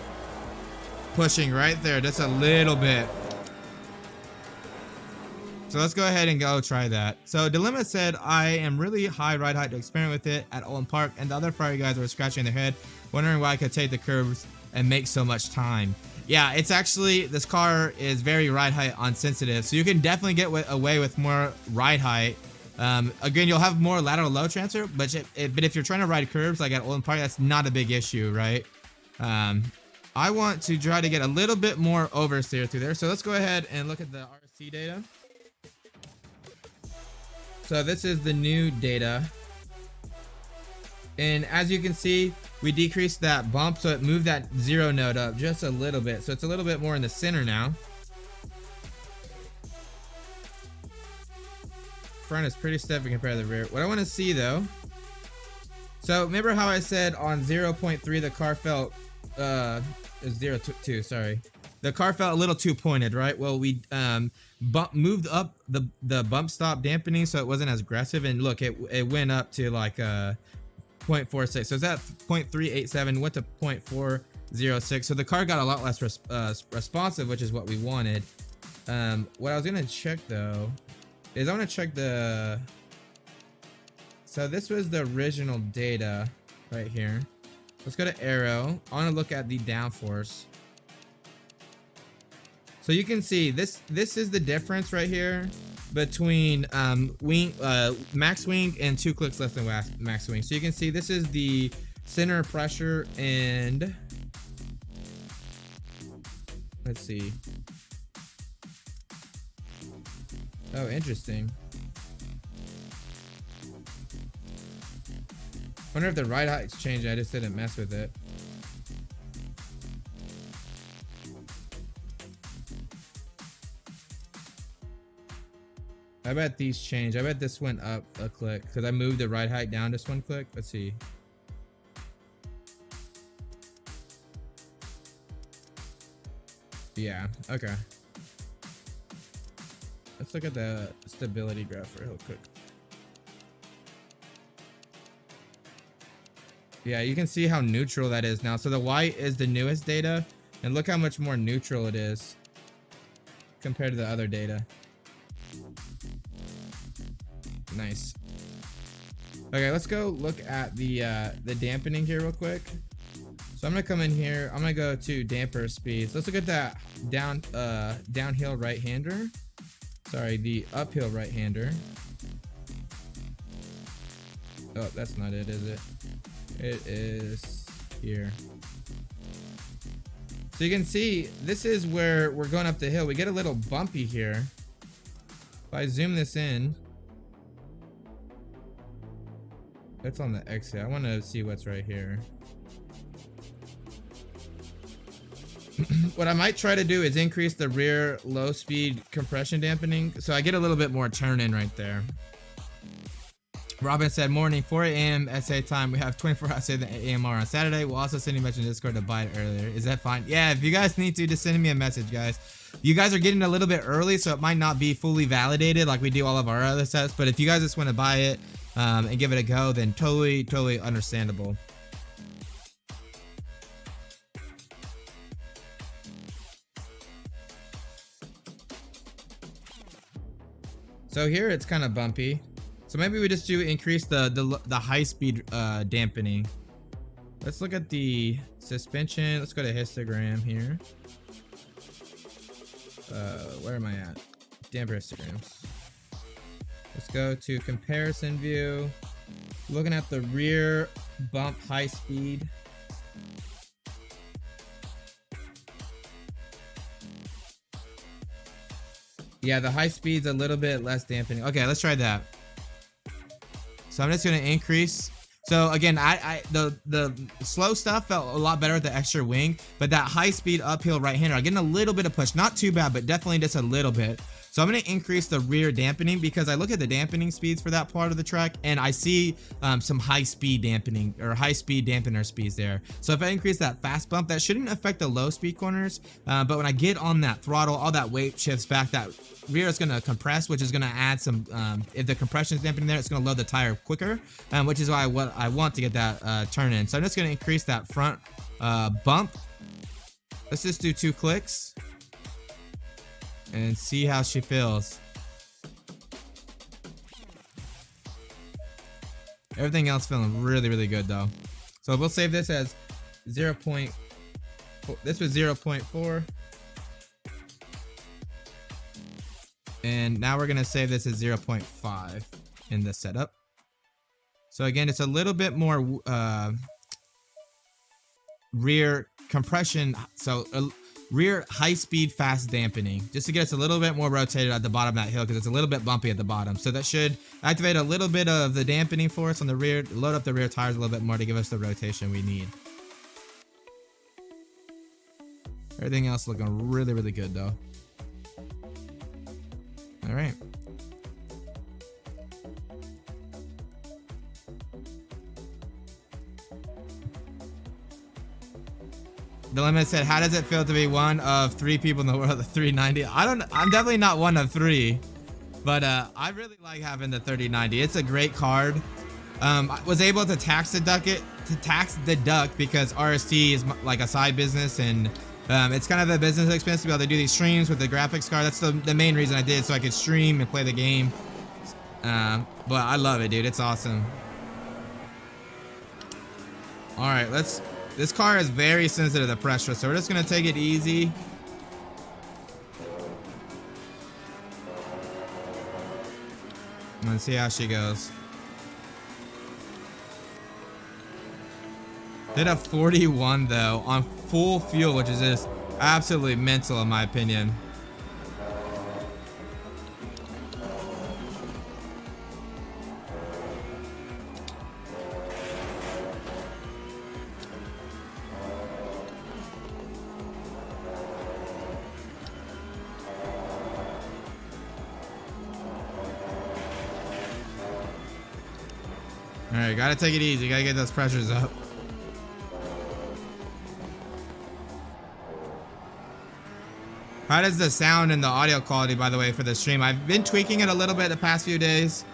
Pushing right there, just a little bit. So let's go ahead and go try that. So Dilemma said, I am really high ride height to experiment with it at Olin Park, and the other Ferrari guys were scratching their head, wondering why I could take the curves and make so much time. Yeah, it's actually, this car is very ride height unsensitive, so you can definitely get away with more ride height. Again, you'll have more lateral low transfer, but if you're trying to ride curves like at Olin Park, that's not a big issue, right? I want to try to get a little bit more oversteer through there. So let's go ahead and look at the RST data. So this is the new data. And as you can see, we decreased that bump, so it moved that 0 node up just a little bit. So it's a little bit more in the center now. Front is pretty stiff compared to the rear. What I want to see though, so remember how I said on 0.3 the car felt 0.2, sorry, the car felt a little too pointed, right? Well, we moved up the bump stop dampening so it wasn't as aggressive, and look, it went up to like 0.46, so it's at 0.387, went to 0.406, so the car got a lot less responsive, which is what we wanted. What I was gonna check though is I want to check the, so this was the original data right here. Let's go to Aero. I want to look at the downforce. So you can see this is the difference right here between max wing and 2 clicks less than max wing. So you can see this is the center of pressure, and let's see. Oh, interesting. Wonder if the ride height's changed. I just didn't mess with it. I bet these changed. I bet this went up a click because I moved the ride height down just 1 click. Let's see. Yeah, okay. Let's look at the stability graph real quick. Yeah, you can see how neutral that is now. So the white is the newest data, and look how much more neutral it is compared to the other data. Nice. Okay, let's go look at the dampening here real quick. So I'm gonna come in here. I'm gonna go to damper speeds. Let's look at that downhill right-hander. Sorry, the uphill right-hander. Oh, that's not it, is it? It is here. So you can see this is where we're going up the hill. We get a little bumpy here. If I zoom this in, That's on the exit. I want to see what's right here. What I might try to do is increase the rear low speed compression dampening, so I get a little bit more turn in right there. Robin said, morning, 4 a.m. SA time. We have 24 hours the AMR on Saturday. We'll also send you a message in Discord to buy it earlier. Is that fine? Yeah, if you guys need to, just send me a message, guys. You guys are getting a little bit early, so it might not be fully validated like we do all of our other sets. But if you guys just want to buy it and give it a go, then totally understandable. So here it's kind of bumpy. So maybe we just do increase the high speed dampening. Let's look at the suspension. Let's go to histogram here. Where am I at? Damper histograms. Let's go to comparison view. Looking at the rear bump high speed. Yeah, the high speed's a little bit less dampening. Okay, let's try that. So I'm just gonna increase. So again, the slow stuff felt a lot better with the extra wing, but that high speed uphill right hander, I'm getting a little bit of push, not too bad, but definitely just a little bit. So I'm going to increase the rear dampening because I look at the dampening speeds for that part of the track and I see some high speed dampening or high speed dampener speeds there. So if I increase that fast bump, that shouldn't affect the low speed corners. But when I get on that throttle, all that weight shifts back, that rear is going to compress, which is going to add some, if the compression is dampening there, it's going to load the tire quicker, which is why I want to get that turn in. So I'm just going to increase that front bump. Let's just do 2 clicks. And see how she feels. Everything else feeling really good though. So we'll save this as 0.4. This was 0.4. And now we're gonna save this as 0.5 in the setup. So again, it's a little bit more rear compression. So rear high speed fast dampening just to get us a little bit more rotated at the bottom of that hill because it's a little bit bumpy at the bottom. So that should activate a little bit of the dampening for us on the rear, load up the rear tires a little bit more to give us the rotation we need. Everything else looking really good though. All right. The limit said, how does it feel to be one of 3 people in the world at 390? I'm definitely not one of 3, but I really like having the 3090. It's a great card. I was able to tax deduct because RST is like a side business and it's kind of a business expense to be able to do these streams with the graphics card. That's the main reason I did, so I could stream and play the game. But I love it, dude. It's awesome. All right, this car is very sensitive to pressure, so we're just gonna take it easy. Let's see how she goes. Did a 41 though on full fuel, which is just absolutely mental in my opinion. All right, gotta take it easy. Gotta get those pressures up. How does the sound and the audio quality, by the way, for the stream? I've been tweaking it a little bit the past few days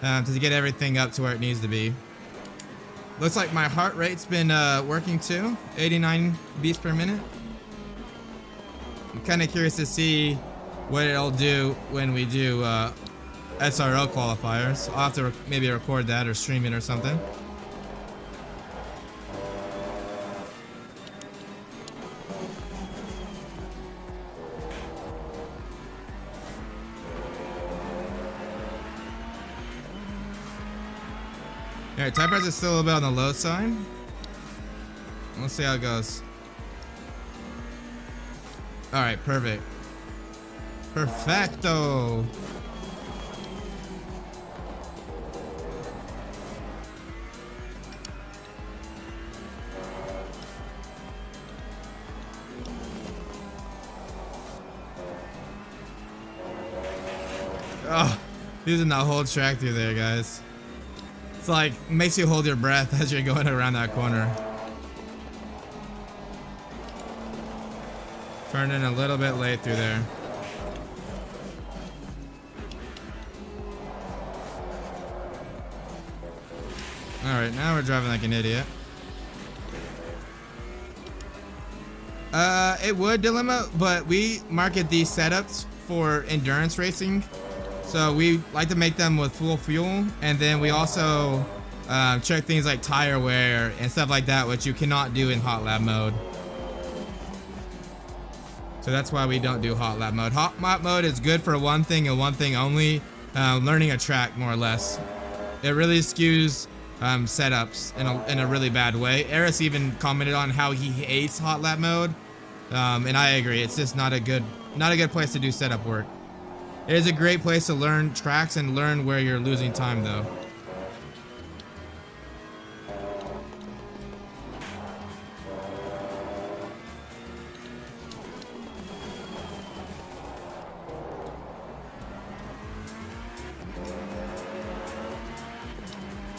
to get everything up to where it needs to be. Looks like my heart rate's been working too, 89 beats per minute. I'm kind of curious to see what it'll do when we do SRO qualifiers. I'll have to maybe record that or stream it or something. Alright, tire pressure is still a little bit on the low side. We'll see how it goes. Alright, perfect. Perfecto. Oh, using that whole track through there, guys. It's like, makes you hold your breath as you're going around that corner. Turned in a little bit late through there. Alright, now we're driving like an idiot. It would dilemma, but we market these setups for endurance racing. So we like to make them with full fuel, and then we also check things like tire wear and stuff like that, which you cannot do in hot lap mode. So that's why we don't do hot lap mode. Hot lap mode is good for one thing and one thing only, learning a track more or less. It really skews setups in a really bad way. Eris even commented on how he hates hot lap mode, and I agree. It's just not a good place to do setup work. It is a great place to learn tracks and learn where you're losing time, though.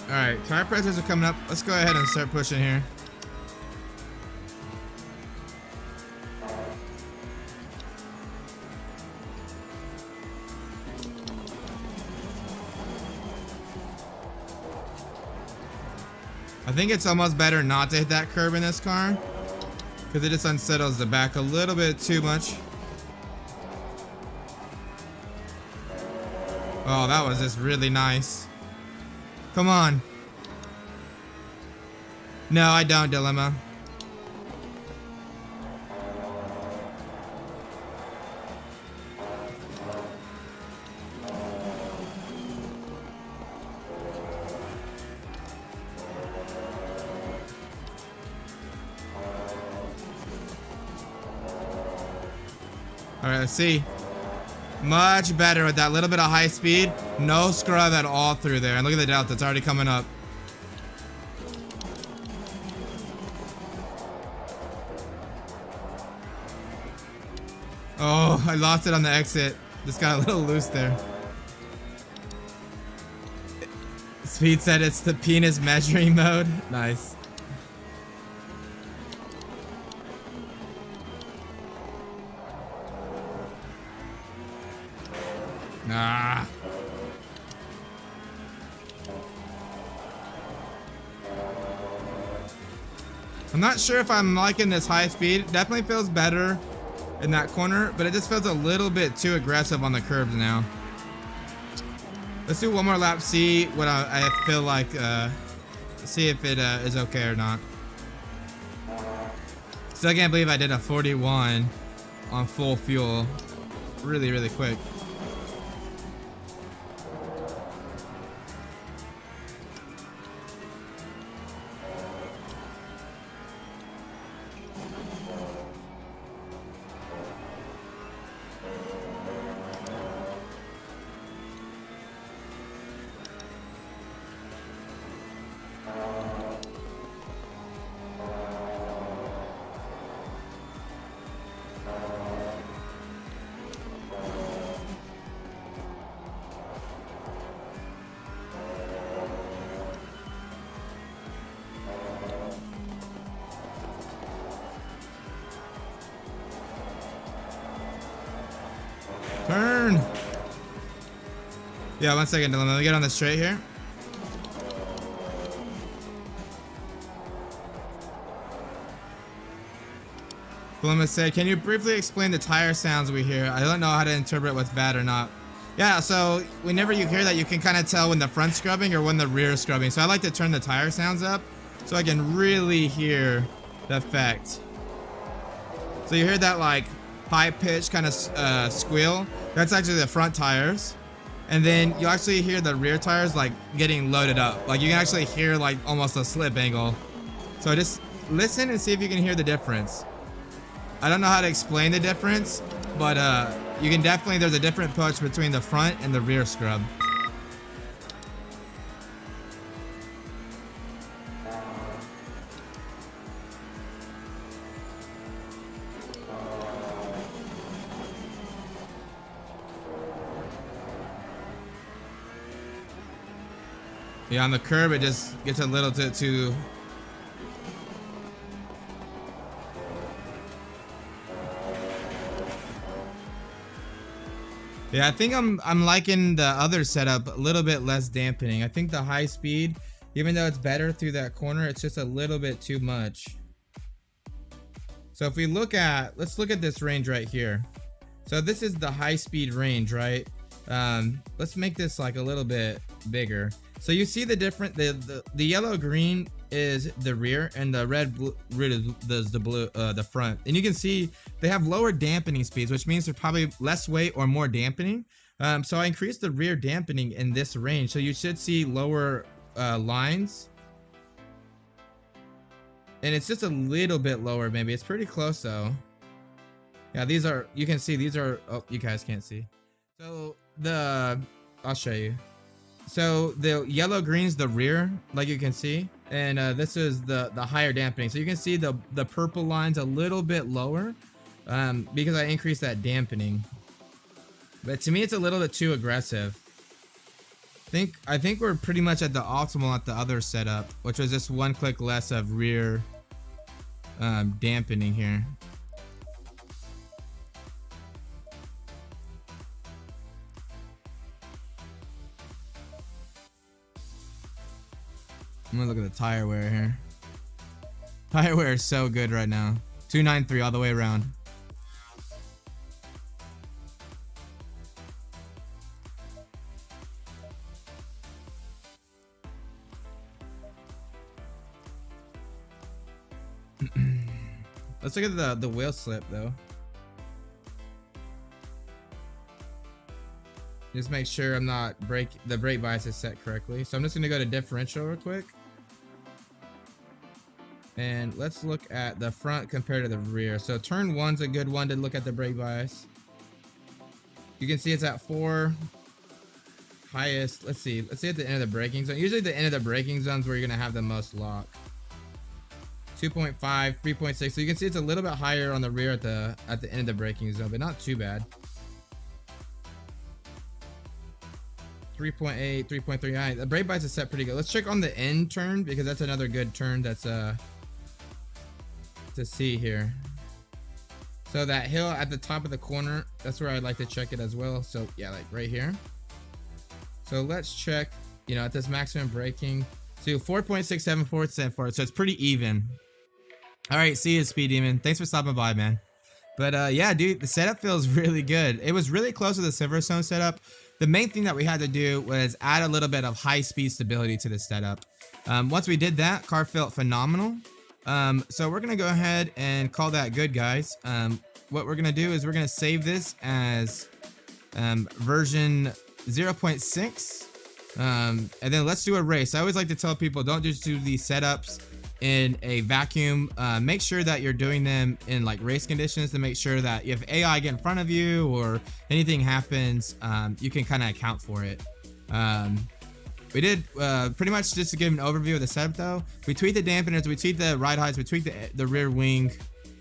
Alright, tire pressures are coming up. Let's go ahead and start pushing here. I think it's almost better not to hit that curb in this car, because it just unsettles the back a little bit too much. Oh, that was just really nice. Come on. No, I don't, Dilemma. Alright, let's see. Much better with that little bit of high speed. No scrub at all through there. And look at the delta. It's already coming up. Oh, I lost it on the exit. Just got a little loose there. Speed said it's the penis measuring mode. Nice. Nah. I'm not sure if I'm liking this high speed. It definitely feels better in that corner, but it just feels a little bit too aggressive on the curbs now. Let's do one more lap, see what I feel like, see if it is okay or not. Still can't believe I did a 41 on full fuel really, really quick. Turn. Yeah, 1 second. Let me get on the straight here. Columbus said, can you briefly explain the tire sounds we hear? I don't know how to interpret what's bad or not. Yeah, so whenever you hear that, you can kind of tell when the front's scrubbing or when the rear's scrubbing. So I like to turn the tire sounds up so I can really hear the effect. So you hear that like high pitch kind of squeal. That's actually the front tires. And then you actually hear the rear tires like getting loaded up. Like you can actually hear like almost a slip angle. So just listen and see if you can hear the difference. I don't know how to explain the difference, but you can definitely, there's a different push between the front and the rear scrub. Yeah, on the curb it just gets a little bit too. Yeah, I think I'm liking the other setup a little bit less dampening. I think the high speed, even though it's better through that corner, it's just a little bit too much. So if we let's look at this range right here. So this is the high speed range, right? Let's make this like a little bit bigger. So you see the different, the yellow green is the rear and the red is the front. And you can see they have lower dampening speeds, which means they're probably less weight or more dampening. So I increased the rear dampening in this range. So you should see lower lines. And it's just a little bit lower, maybe. It's pretty close though. Yeah, these are, you can see these are, oh, you guys can't see. So I'll show you. So the yellow green's the rear, like you can see, and this is the higher dampening. So you can see the purple line's a little bit lower because I increased that dampening. But to me, it's a little bit too aggressive. I think we're pretty much at the optimal at the other setup, which was just one click less of rear dampening here. I'm gonna look at the tire wear here. Tire wear is so good right now. 293 all the way around. Let's look at the wheel slip though. Just make sure I'm not the brake bias is set correctly. So I'm just gonna go to differential real quick. And let's look at the front compared to the rear. So turn one's a good one to look at the brake bias. You can see it's at 4. Highest, let's see at the end of the braking zone. Usually the end of the braking zone is where you're gonna have the most lock. 2.5, 3.6. So you can see it's a little bit higher on the rear at the end of the braking zone, but not too bad. 3.8, 3.3. The brake bias is set pretty good. Let's check on the end turn because that's another good turn that's to see here. So that hill at the top of the corner, that's where I'd like to check it as well. So yeah, like right here. So let's check, you know, at this maximum braking. So 4.674 so it's pretty even. All right, see you, Speed Demon. Thanks for stopping by, man. But yeah, dude, the setup feels really good. It was really close to the Silverstone setup. The main thing that we had to do was add a little bit of high speed stability to the setup. Once we did that, car felt phenomenal. So we're gonna go ahead and call that good, guys. What we're gonna do is we're gonna save this as version 0.6. And then let's do a race. I always like to tell people, don't just do these setups in a vacuum. Make sure that you're doing them in like race conditions to make sure that if AI get in front of you or anything happens, you can kind of account for it. We did pretty much just to give an overview of the setup though. We tweaked the dampeners, we tweaked the ride heights, we tweaked the rear wing,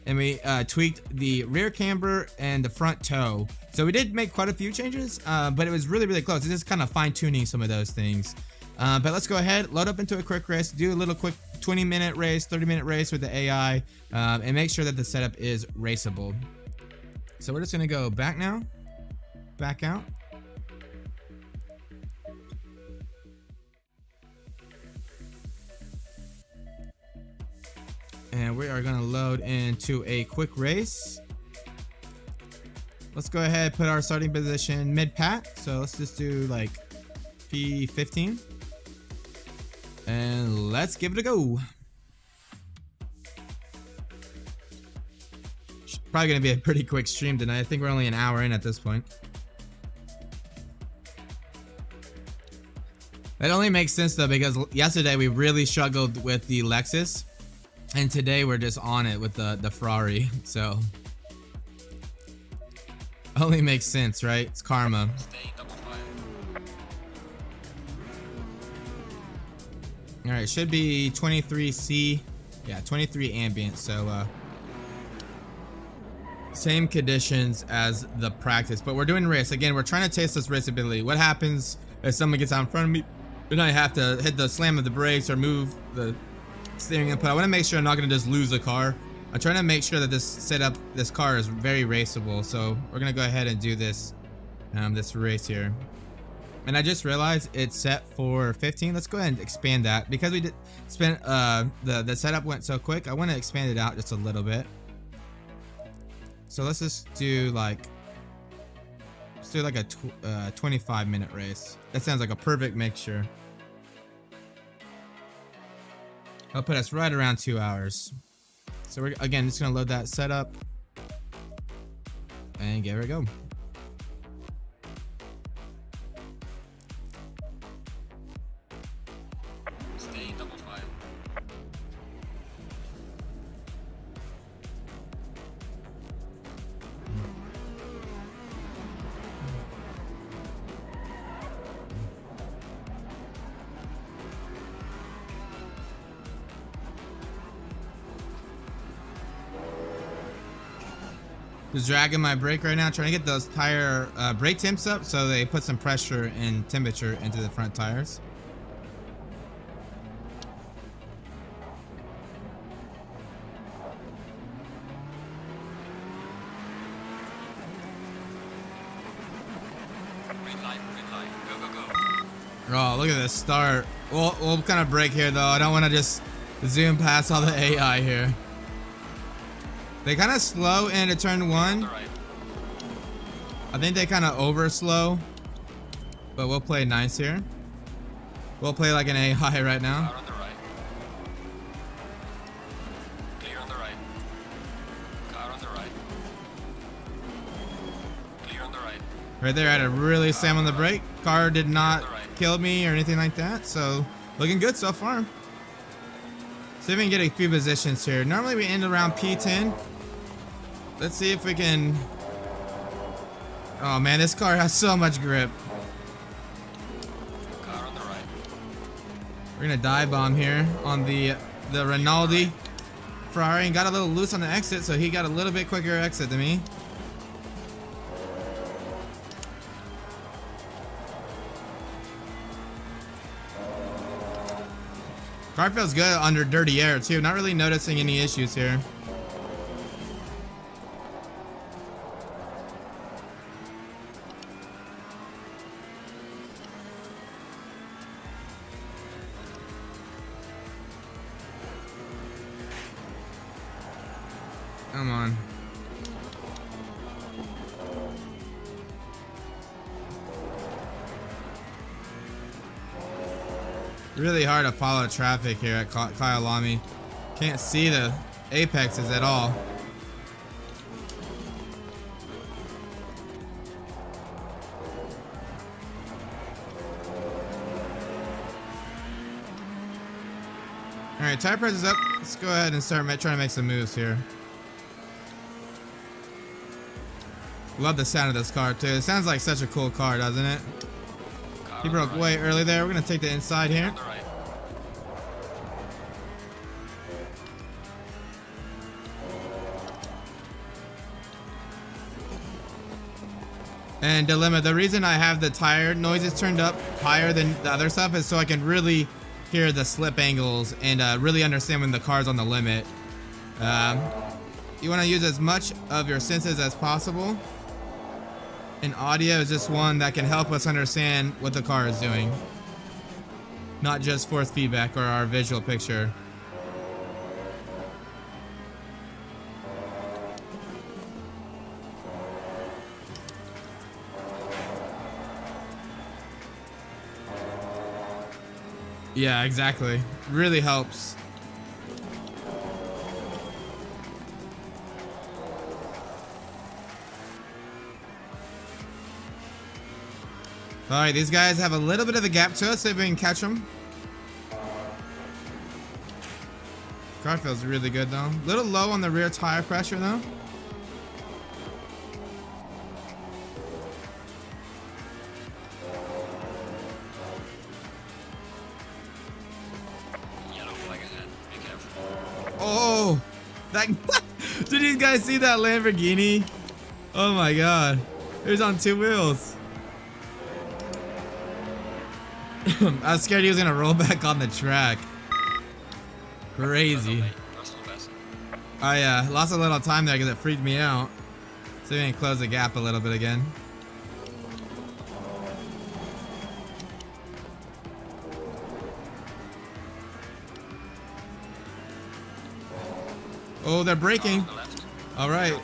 and we tweaked the rear camber and the front toe. So we did make quite a few changes, but it was really, really close. It's just kind of fine tuning some of those things. But let's go ahead, load up into a quick race, do a little quick 20-minute race, 30-minute race with the AI, and make sure that the setup is raceable. So we're just gonna go back now, back out. And we are gonna load into a quick race. Let's go ahead, put our starting position mid-pack. So let's just do like P15. And let's give it a go. Probably gonna be a pretty quick stream tonight. I think we're only an hour in at this point. That only makes sense though, because yesterday we really struggled with the Lexus. And today we're just on it with the Ferrari, so only makes sense, right? It's karma. All right, should be 23C, yeah, 23 ambient. So same conditions as the practice, but we're doing race again. We're trying to taste this raceability. What happens if someone gets out in front of me Then I have to hit the slam of the brakes or move the steering input. I want to make sure I'm not going to just lose the car. I'm trying to make sure that this car is very raceable. So we're going to go ahead and do this race here. And I just realized it's set for 15. Let's go ahead and expand that because we did spend the setup went so quick. I want to expand it out just a little bit. So let's just do like a 25-minute race. That sounds like a perfect mixture. That'll put us right around 2 hours. So we're again just gonna load that setup and give it a go. Stay in double file. Just dragging my brake right now, trying to get those tire brake temps up so they put some pressure and temperature into the front tires. Green light, go, go, go. Oh, look at this start. We'll kind of brake here though. I don't want to just zoom past all the AI here. They kind of slow into turn one. Right. I think they kind of over slow, but we'll play nice here. We'll play like an AI right now. Car on the right. Clear on the right. Car on the right. Clear on the right. Right there, I had to really slam on the brake. Car did not kill me or anything like that, so looking good so far. See if we can get a few positions here. Normally we end around P10. Let's see if we can. Oh man, this car has so much grip. Car on the right. We're gonna dive bomb here on the Rinaldi Ferrari and got a little loose on the exit, so he got a little bit quicker exit than me. Car feels good under dirty air too. Not really noticing any issues here. Come on. Really hard to follow traffic here at Kyalami. Can't see the apexes at all. Alright, tire press is up. Let's go ahead and start trying to make some moves here. Love the sound of this car too. It sounds like such a cool car, doesn't it? He broke way early there. We're gonna take the inside here. And dilemma, the reason I have the tire noises turned up higher than the other stuff is so I can really hear the slip angles and really understand when the car's on the limit. You want to use as much of your senses as possible. And audio is just one that can help us understand what the car is doing. Not just force feedback or our visual picture. Yeah, exactly. Really helps. Alright, these guys have a little bit of a gap to us, see if we can catch them. Car feels really good though. A little low on the rear tire pressure though. Yellow flag ahead. Be careful. Oh! That did you guys see that Lamborghini? Oh my god. It was on two wheels. I was scared he was gonna roll back on the track. Crazy. I lost a little time there because it freaked me out. So we can close the gap a little bit again. Oh, they're braking. All right.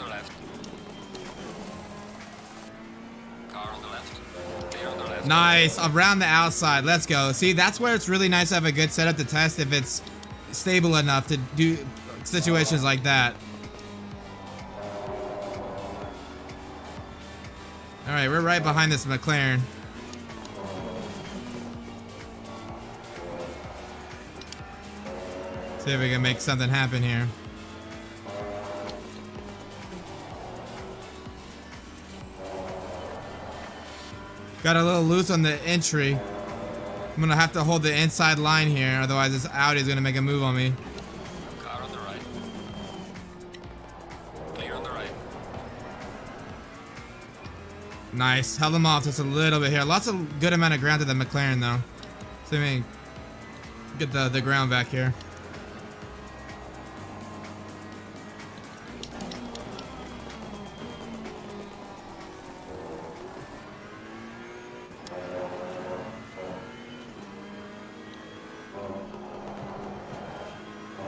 Nice. Around the outside. Let's go. See, that's where it's really nice to have a good setup to test if it's stable enough to do situations like that. All right, we're right behind this McLaren. See if we can make something happen here. Got a little loose on the entry. I'm gonna have to hold the inside line here, otherwise this Audi is gonna make a move on me. Car on the right. Clear on the right. Nice. Held him off just a little bit here. Lots of good amount of ground to the McLaren though. So we can get the ground back here.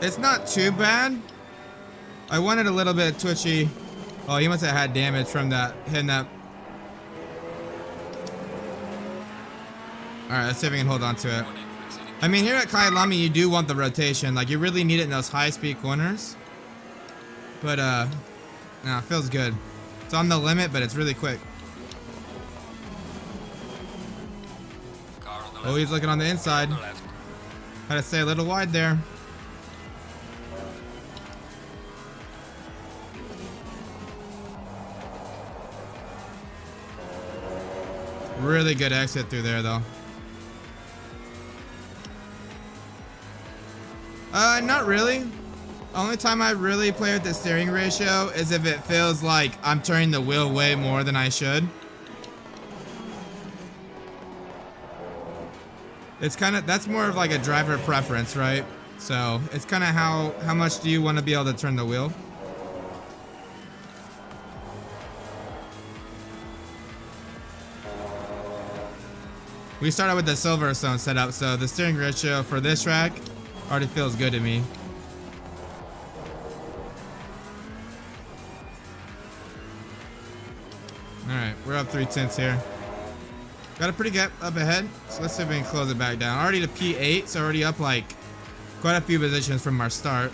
It's not too bad. I wanted a little bit twitchy. Oh, he must have had damage from that, hitting that. Alright, let's see if we can hold on to it. I mean, here at Kyalami, you do want the rotation. Like, you really need it in those high-speed corners. But, no, it feels good. It's on the limit, but it's really quick. Oh, he's looking on the inside. Had to stay a little wide there. Really good exit through there, though. Not really. Only time I really play with the steering ratio is if it feels like I'm turning the wheel way more than I should. It's kind of, that's more of like a driver preference, right? So it's kind of how much do you want to be able to turn the wheel? We started with the Silverstone setup, so the steering ratio for this track already feels good to me. Alright, we're up 3/10 here. Got a pretty gap up ahead, so let's see if we can close it back down. Already to P8, so already up like quite a few positions from our start.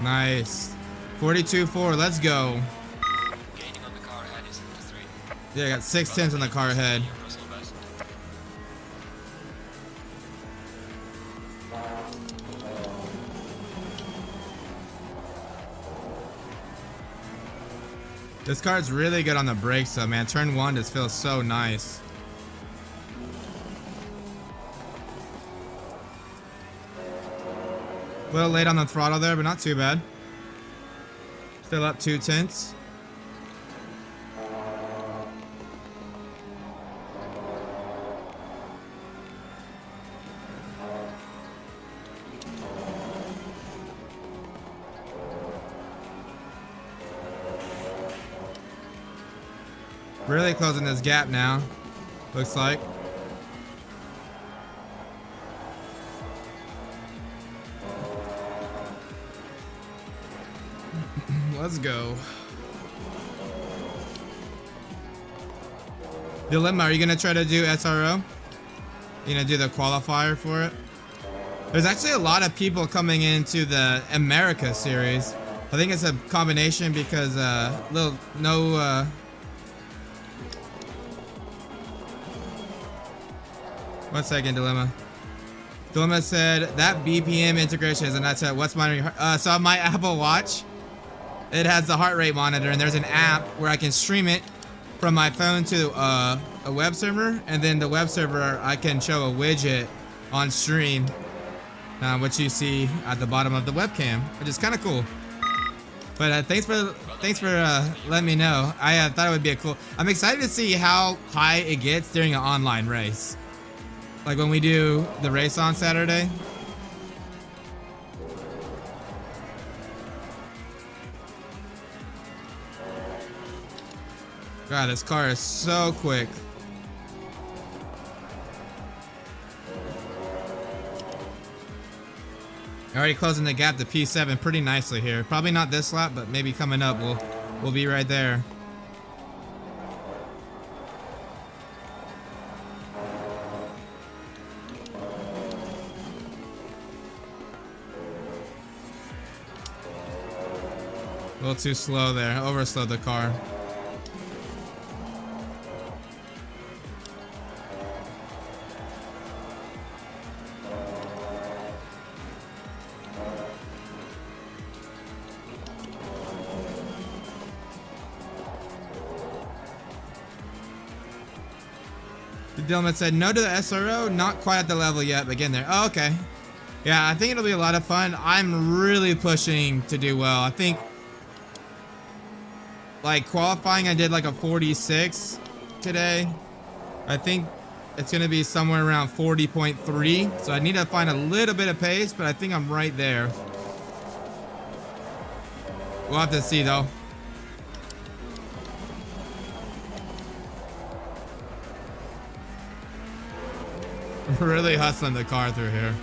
Nice. 42.4, let's go. Gaining on the car ahead is 3. Yeah, I got 6/10 on the car ahead. This car's really good on the brakes though, man. Turn 1 just feels so nice. A little late on the throttle there, but not too bad. Still up 2/10. Really closing this gap now, looks like. Let's go. Dilemma, are you gonna try to do SRO? You gonna do the qualifier for it? There's actually a lot of people coming into the America series. I think it's a combination because One second, Dilemma. Dilemma said that BPM integration is a nut. What's my so on my Apple Watch? it has the heart rate monitor, and there's an app where I can stream it from my phone to a web server, and then the web server I can show a widget on stream, which you see at the bottom of the webcam, which is kind of cool. But thanks for letting me know. I thought it would be a cool. I'm excited to see how high it gets during an online race, like when we do the race on Saturday. God, this car is so quick. Already closing the gap to P7 pretty nicely here. Probably not this lap, but maybe coming up we'll be right there. A little too slow there. Overslowed the car. Dylan said no to the SRO, not quite at the level yet, but getting there. Oh, okay. Yeah, I think it'll be a lot of fun. I'm really pushing to do well. I think, like, qualifying, I did like a 46 today. I think it's going to be somewhere around 40.3. So I need to find a little bit of pace, but I think I'm right there. We'll have to see, though. Really hustling the car through here.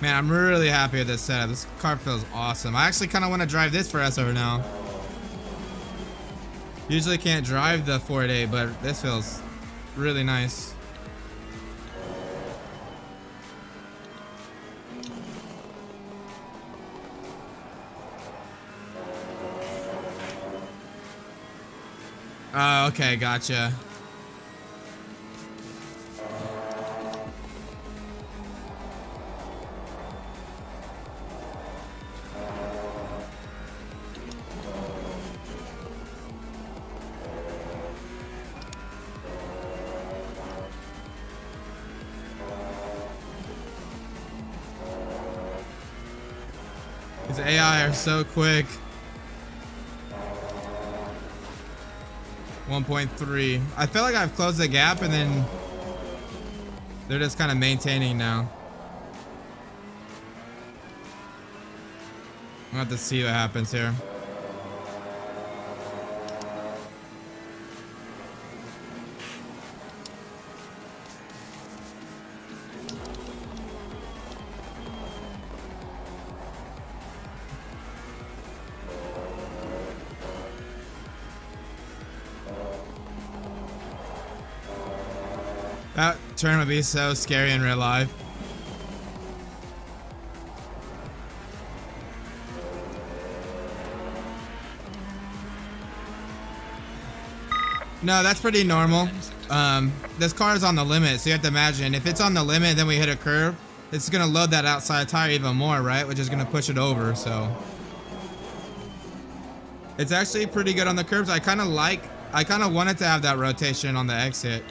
Man, I'm really happy with this setup. This car feels awesome. I actually kind of want to drive this for SR now. Usually can't drive the 488, but this feels really nice. Oh, okay, gotcha. These AI are so quick. 1.3. I feel like I've closed the gap and then they're just kind of maintaining now. We'll have to see what happens here. That turn would be so scary in real life. No, that's pretty normal. This car is on the limit, so you have to imagine if it's on the limit, then we hit a curve, it's gonna load that outside tire even more, right? Which is gonna push it over. So it's actually pretty good on the curves. I kind of wanted to have that rotation on the exit.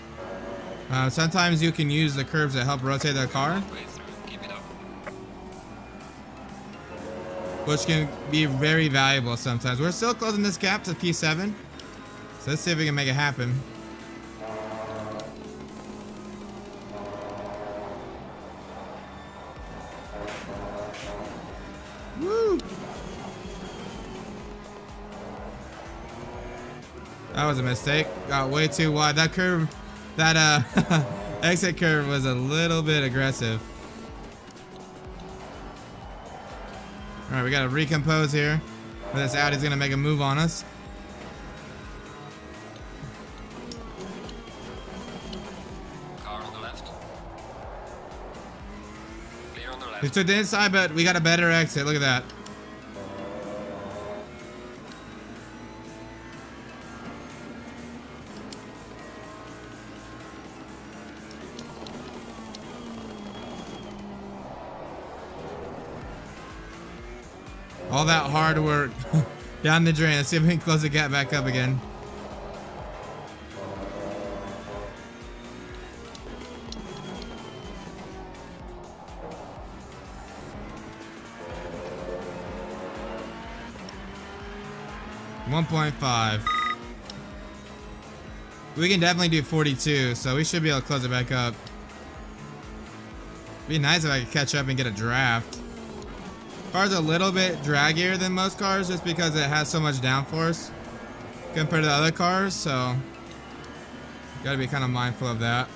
Sometimes you can use the curves to help rotate the car, which can be very valuable sometimes. We're still closing this gap to P7, so let's see if we can make it happen. Woo! That was a mistake. Got way too wide. That curve, that exit curve was a little bit aggressive. All right, we got to recompose here. This Audi's gonna make a move on us. Car on the left. Clear on the left. We took the inside, but we got a better exit. Look at that. All that hard work down the drain. Let's see if we can close the gap back up again. .5. We can definitely do 42, so we should be able to close it back up. Be nice if I could catch up and get a draft. Car's a little bit draggier than most cars just because it has so much downforce compared to the other cars, so gotta be kind of mindful of that.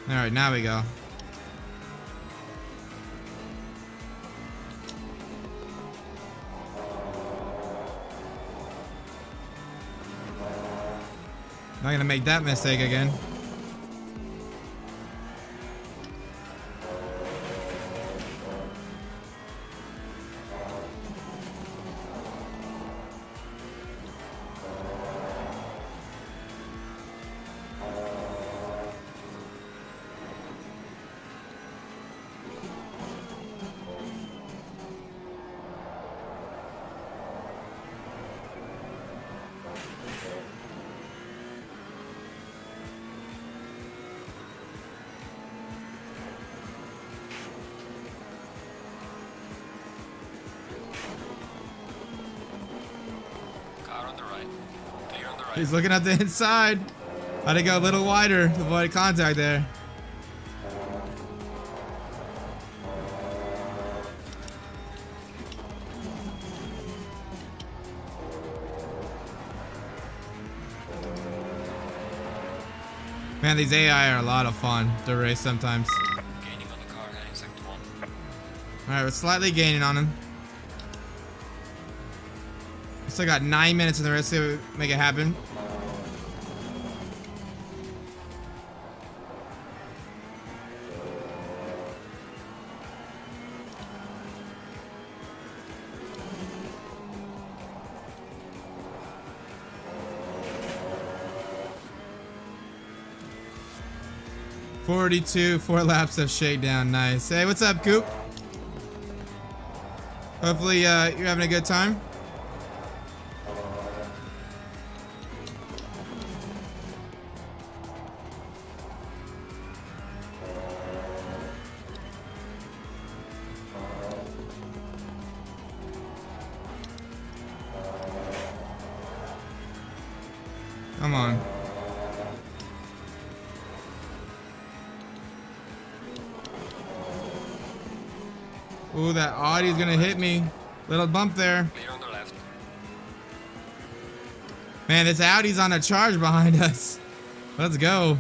Alright, now we go. Not gonna make that mistake again. He's looking at the inside. Had to go a little wider to avoid contact there. Man, these AI are a lot of fun to race sometimes. Gaining on the car, heading sector 1. Alright, we're slightly gaining on him. Still got 9 minutes in the race to make it happen. .42, 4 laps of shakedown. Nice. Hey, what's up, Coop? Hopefully you're having a good time. Come on. Ooh, that Audi's gonna hit me. Little bump there. Clear on the left. Man, this Audi's on a charge behind us. Let's go.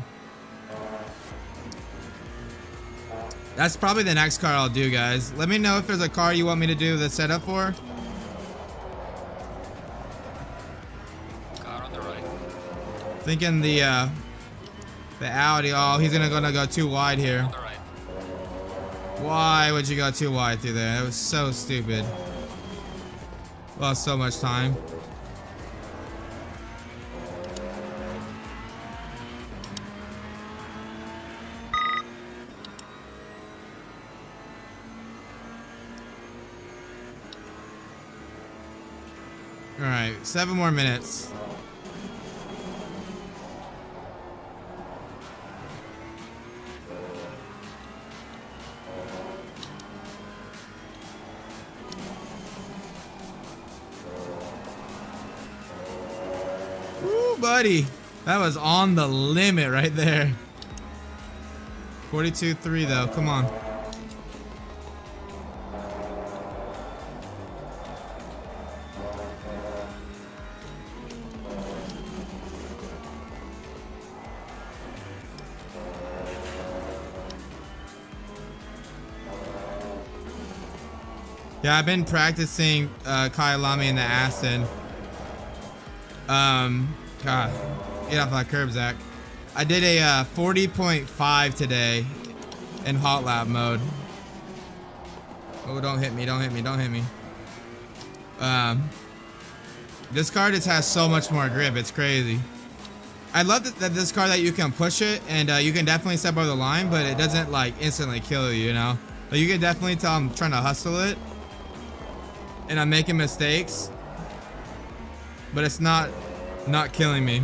That's probably the next car I'll do, guys. Let me know if there's a car you want me to do the setup for. Car on the right. Thinking the Audi. Oh, he's gonna go too wide here. On the right. Why would you go too wide through there? That was so stupid. Lost so much time. All right, 7 more minutes. Woo, buddy. That was on the limit right there. 42.3 though, come on. Yeah, I've been practicing Kyalami in the Aston. God, get off my curb, Zach. I did a 40.5 today in hot lap mode. Oh, don't hit me, don't hit me, don't hit me. This car just has so much more grip, it's crazy. I love that this car that you can push it and you can definitely step over the line, but it doesn't like instantly kill you, you know? Like you can definitely tell I'm trying to hustle it and I'm making mistakes, but it's not killing me.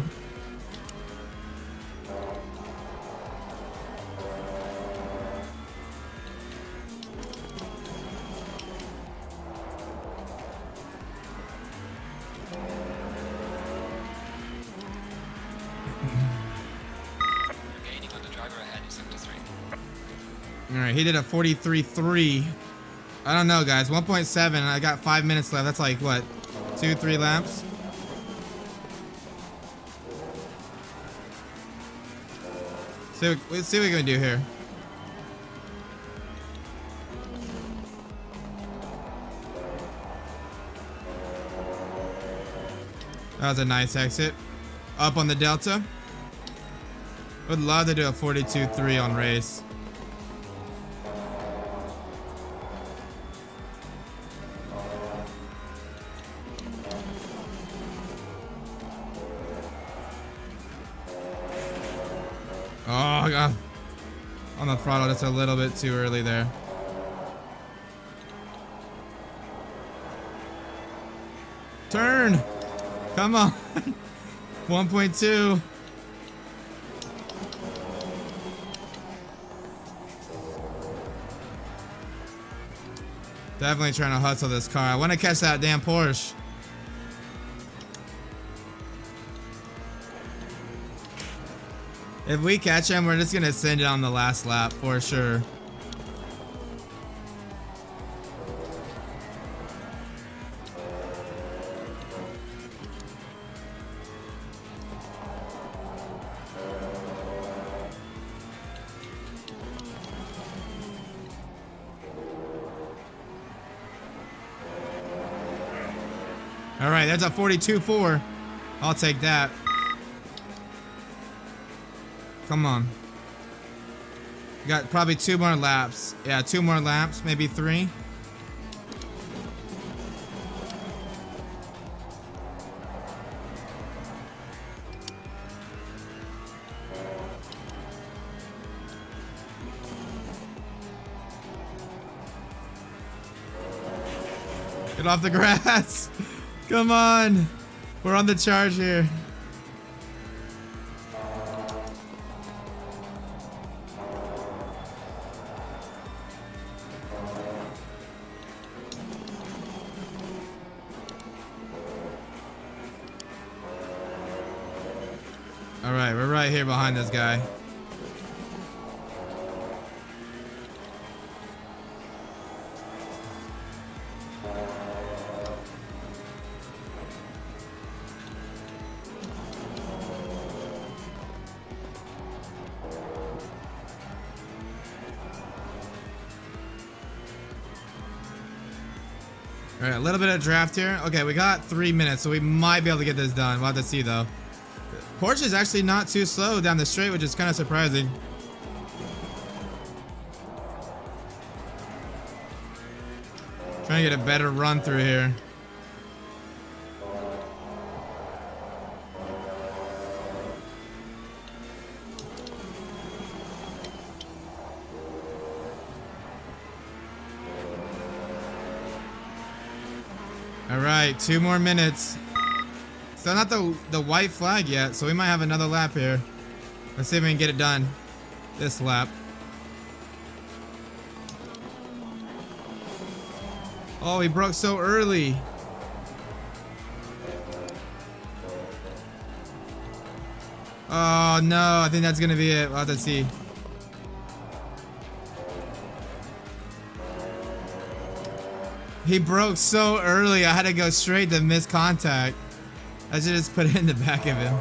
Alright, he did a 43.3. I don't know, guys. 1.7. I got 5 minutes left. That's like, what? 2-3 laps? So, let's see what we can do here. That was a nice exit. Up on the Delta. Would love to do a 42.3 on race. Oh, God. On the throttle just a little bit too early there. Turn! Come on! 1.2. Definitely trying to hustle this car. I want to catch that damn Porsche. If we catch him, we're just gonna send it on the last lap for sure. All right, that's a 42.4. I'll take that. Come on. Got probably 2 more laps. Yeah, 2 more laps, maybe 3. Get off the grass. Come on. We're on the charge here. All right, we're right here behind this guy. All right, a little bit of draft here. Okay, we got 3 minutes, so we might be able to get this done. We'll have to see though. Porsche is actually not too slow down the straight, which is kind of surprising. Trying to get a better run through here. All right, 2 more minutes. Still not the white flag yet, so we might have another lap here. Let's see if we can get it done this lap. Oh, he broke so early. Oh no, I think that's gonna be it. We'll have to see. He broke so early, I had to go straight to miss contact. I should just put it in the back of him.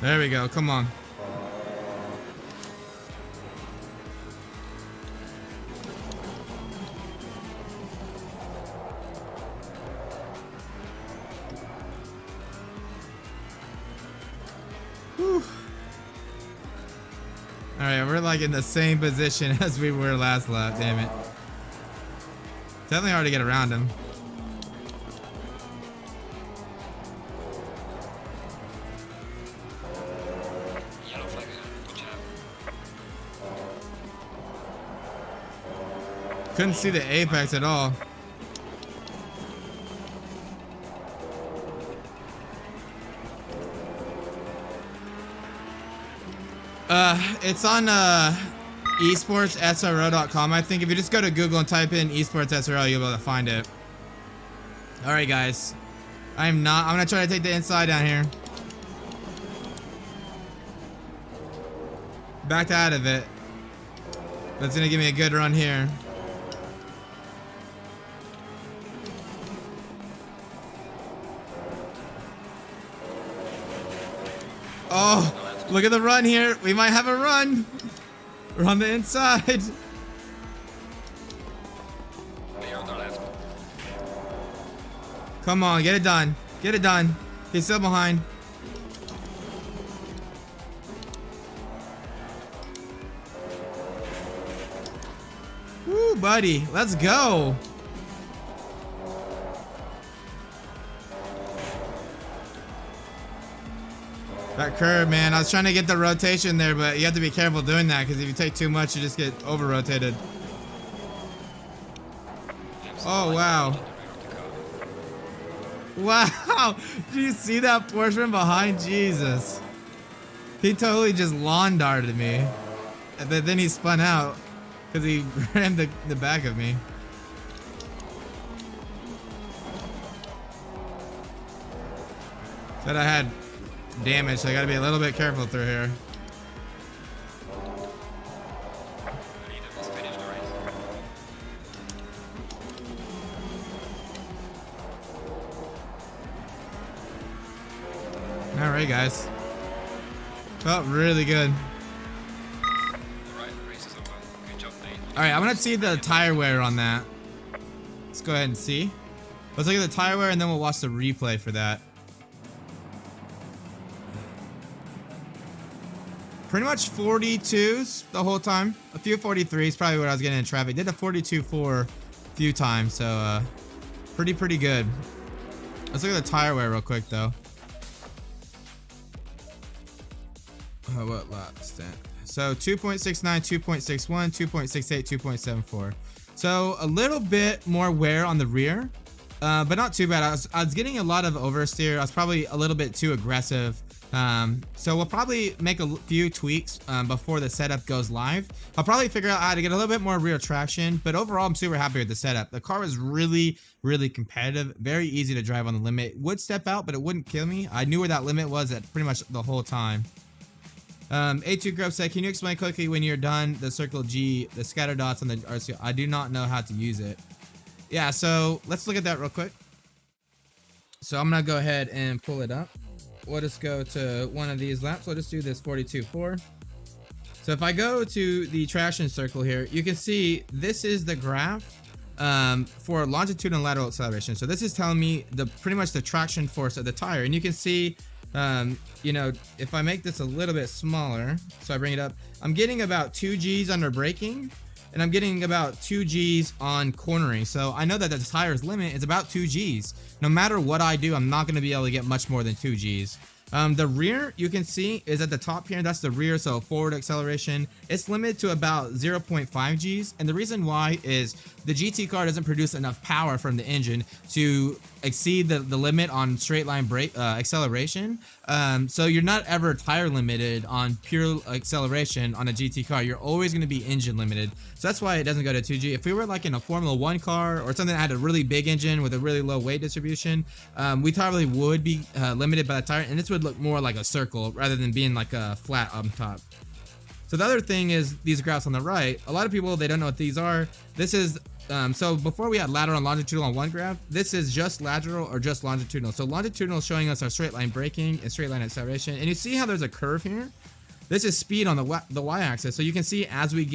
There we go, come on. Alright, we're like in the same position as we were last lap, damn it. Definitely hard to get around him. Yellow flag, good job. Couldn't see the apex at all. It's on esportssro.com. I think if you just go to Google and type in esports SRO, you'll be able to find it. All right, guys. I'm gonna try to take the inside down here. Backed out of it. That's gonna give me a good run here. Oh. Look at the run here. We might have a run. We're on the inside. Clear on the left. Come on, get it done. Get it done. He's still behind. Woo, buddy. Let's go. That curve, man. I was trying to get the rotation there, but you have to be careful doing that because if you take too much, you just get over-rotated. Oh, wow. Wow. Did you see that Porsche from behind? Jesus. He totally just lawn darted me. But then he spun out because he rammed the back of me. Said I had damage, so I gotta be a little bit careful through here. Alright, guys. Felt really good. Alright, I'm gonna see the tire wear on that. Let's go ahead and see. Let's look at the tire wear and then we'll watch the replay for that. Pretty much 42s the whole time. A few 43s, probably what I was getting in traffic. Did a 42.4 a few times, so pretty good. Let's look at the tire wear real quick though. What lap stent? So 2.69, 2.61, 2.68, 2.74. So a little bit more wear on the rear, but not too bad. I was getting a lot of oversteer. I was probably a little bit too aggressive. So we'll probably make a few tweaks before the setup goes live. I'll probably figure out how to get a little bit more rear traction, but overall I'm super happy with the setup. The car was really competitive, very easy to drive on the limit. Would step out, but it wouldn't kill me. I knew where that limit was at pretty much the whole time. A2 Grove said, can you explain quickly when you're done the circle G, the scatter dots on the RC? I do not know how to use it. Yeah, so let's look at that real quick. So I'm gonna go ahead and pull it up. We'll just go to one of these laps. We'll just do this 42.4. So if I go to the traction circle here, you can see this is the graph for longitudinal and lateral acceleration. So this is telling me pretty much the traction force of the tire, and you can see you know, if I make this a little bit smaller, so I bring it up, I'm getting about 2 G's under braking, and I'm getting about 2 G's on cornering. So I know that the tire's limit is about 2 G's. No matter what I do, I'm not going to be able to get much more than 2 G's. The rear, you can see, is at the top here. That's the rear, so forward acceleration. It's limited to about 0.5 G's, and the reason why is the GT car doesn't produce enough power from the engine to exceed the limit on straight line brake acceleration. So you're not ever tire limited on pure acceleration on a GT car. You're always going to be engine limited. So that's why it doesn't go to 2G. If we were like in a Formula 1 car or something that had a really big engine with a really low weight distribution, we probably would be limited by the tire, and this would look more like a circle rather than being like a flat on top. So the other thing is these graphs on the right. A lot of people, they don't know what these are. This is so before we had lateral and longitudinal on one graph, this is just lateral or just longitudinal. So longitudinal is showing us our straight line braking and straight line acceleration, and you see how there's a curve here. This is speed on the y-axis. So you can see as we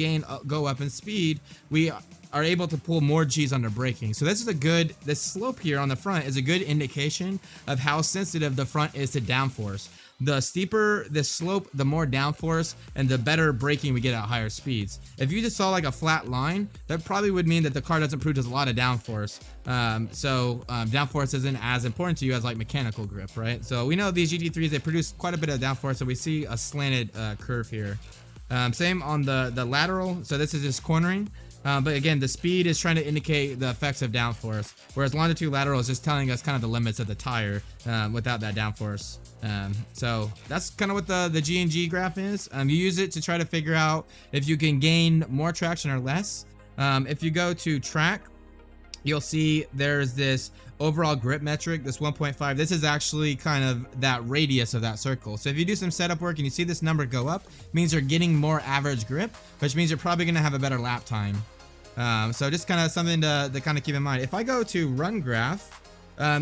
go up in speed, we are able to pull more G's under braking. So this is this slope here on the front is a good indication of how sensitive the front is to downforce. the steeper the slope, the more downforce and the better braking we get at higher speeds. If you just saw like a flat line, that probably would mean that the car doesn't produce a lot of downforce. Downforce isn't as important to you as like mechanical grip, right? So we know these GT3s, they produce quite a bit of downforce, so we see a slanted curve here. Same on the lateral, so this is just cornering. But again, the speed is trying to indicate the effects of downforce, whereas longitude lateral is just telling us kind of the limits of the tire without that downforce. So that's kind of what the G&G graph is. You use it to try to figure out if you can gain more traction or less. If you go to track, you'll see there's this overall grip metric, this 1.5. This is actually kind of that radius of that circle. So if you do some setup work and you see this number go up, it means you're getting more average grip, which means you're probably going to have a better lap time. So just kind of something to kind of keep in mind. If I go to run graph,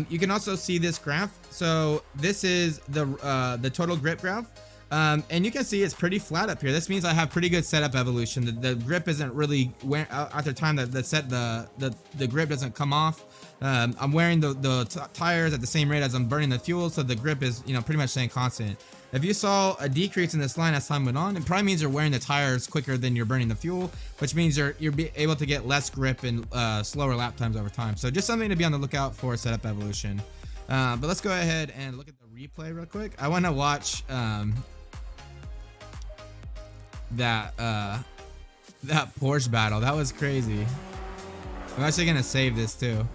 you can also see this graph. So this is the total grip graph. And you can see it's pretty flat up here. This means I have pretty good setup evolution. The grip isn't really after time that the grip doesn't come off. I'm wearing the tires at the same rate as I'm burning the fuel, so the grip is pretty much staying constant. If you saw a decrease in this line as time went on, it probably means you're wearing the tires quicker than you're burning the fuel, which means you're able to get less grip and slower lap times over time. So just something to be on the lookout for setup evolution. But let's go ahead and look at the replay real quick. I want to watch that Porsche battle. That was crazy. I'm actually gonna save this too.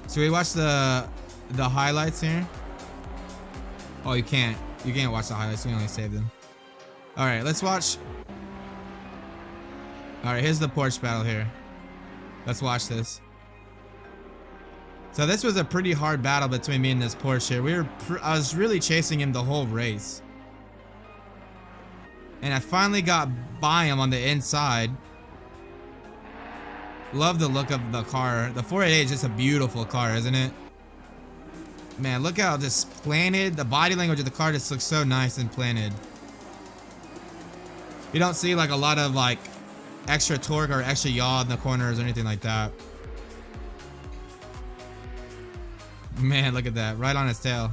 So we watch the highlights here. Oh, you can't watch the highlights. You can only save them. All right, let's watch. All right, here's the Porsche battle here. Let's watch this. So this was a pretty hard battle between me and this Porsche here. I was really chasing him the whole race. And I finally got by him on the inside. Love the look of the car. The 488 is just a beautiful car, isn't it? Man, look how just planted. The body language of the car just looks so nice and planted. You don't see like a lot of like extra torque or extra yaw in the corners or anything like that. Man, look at that. Right on his tail.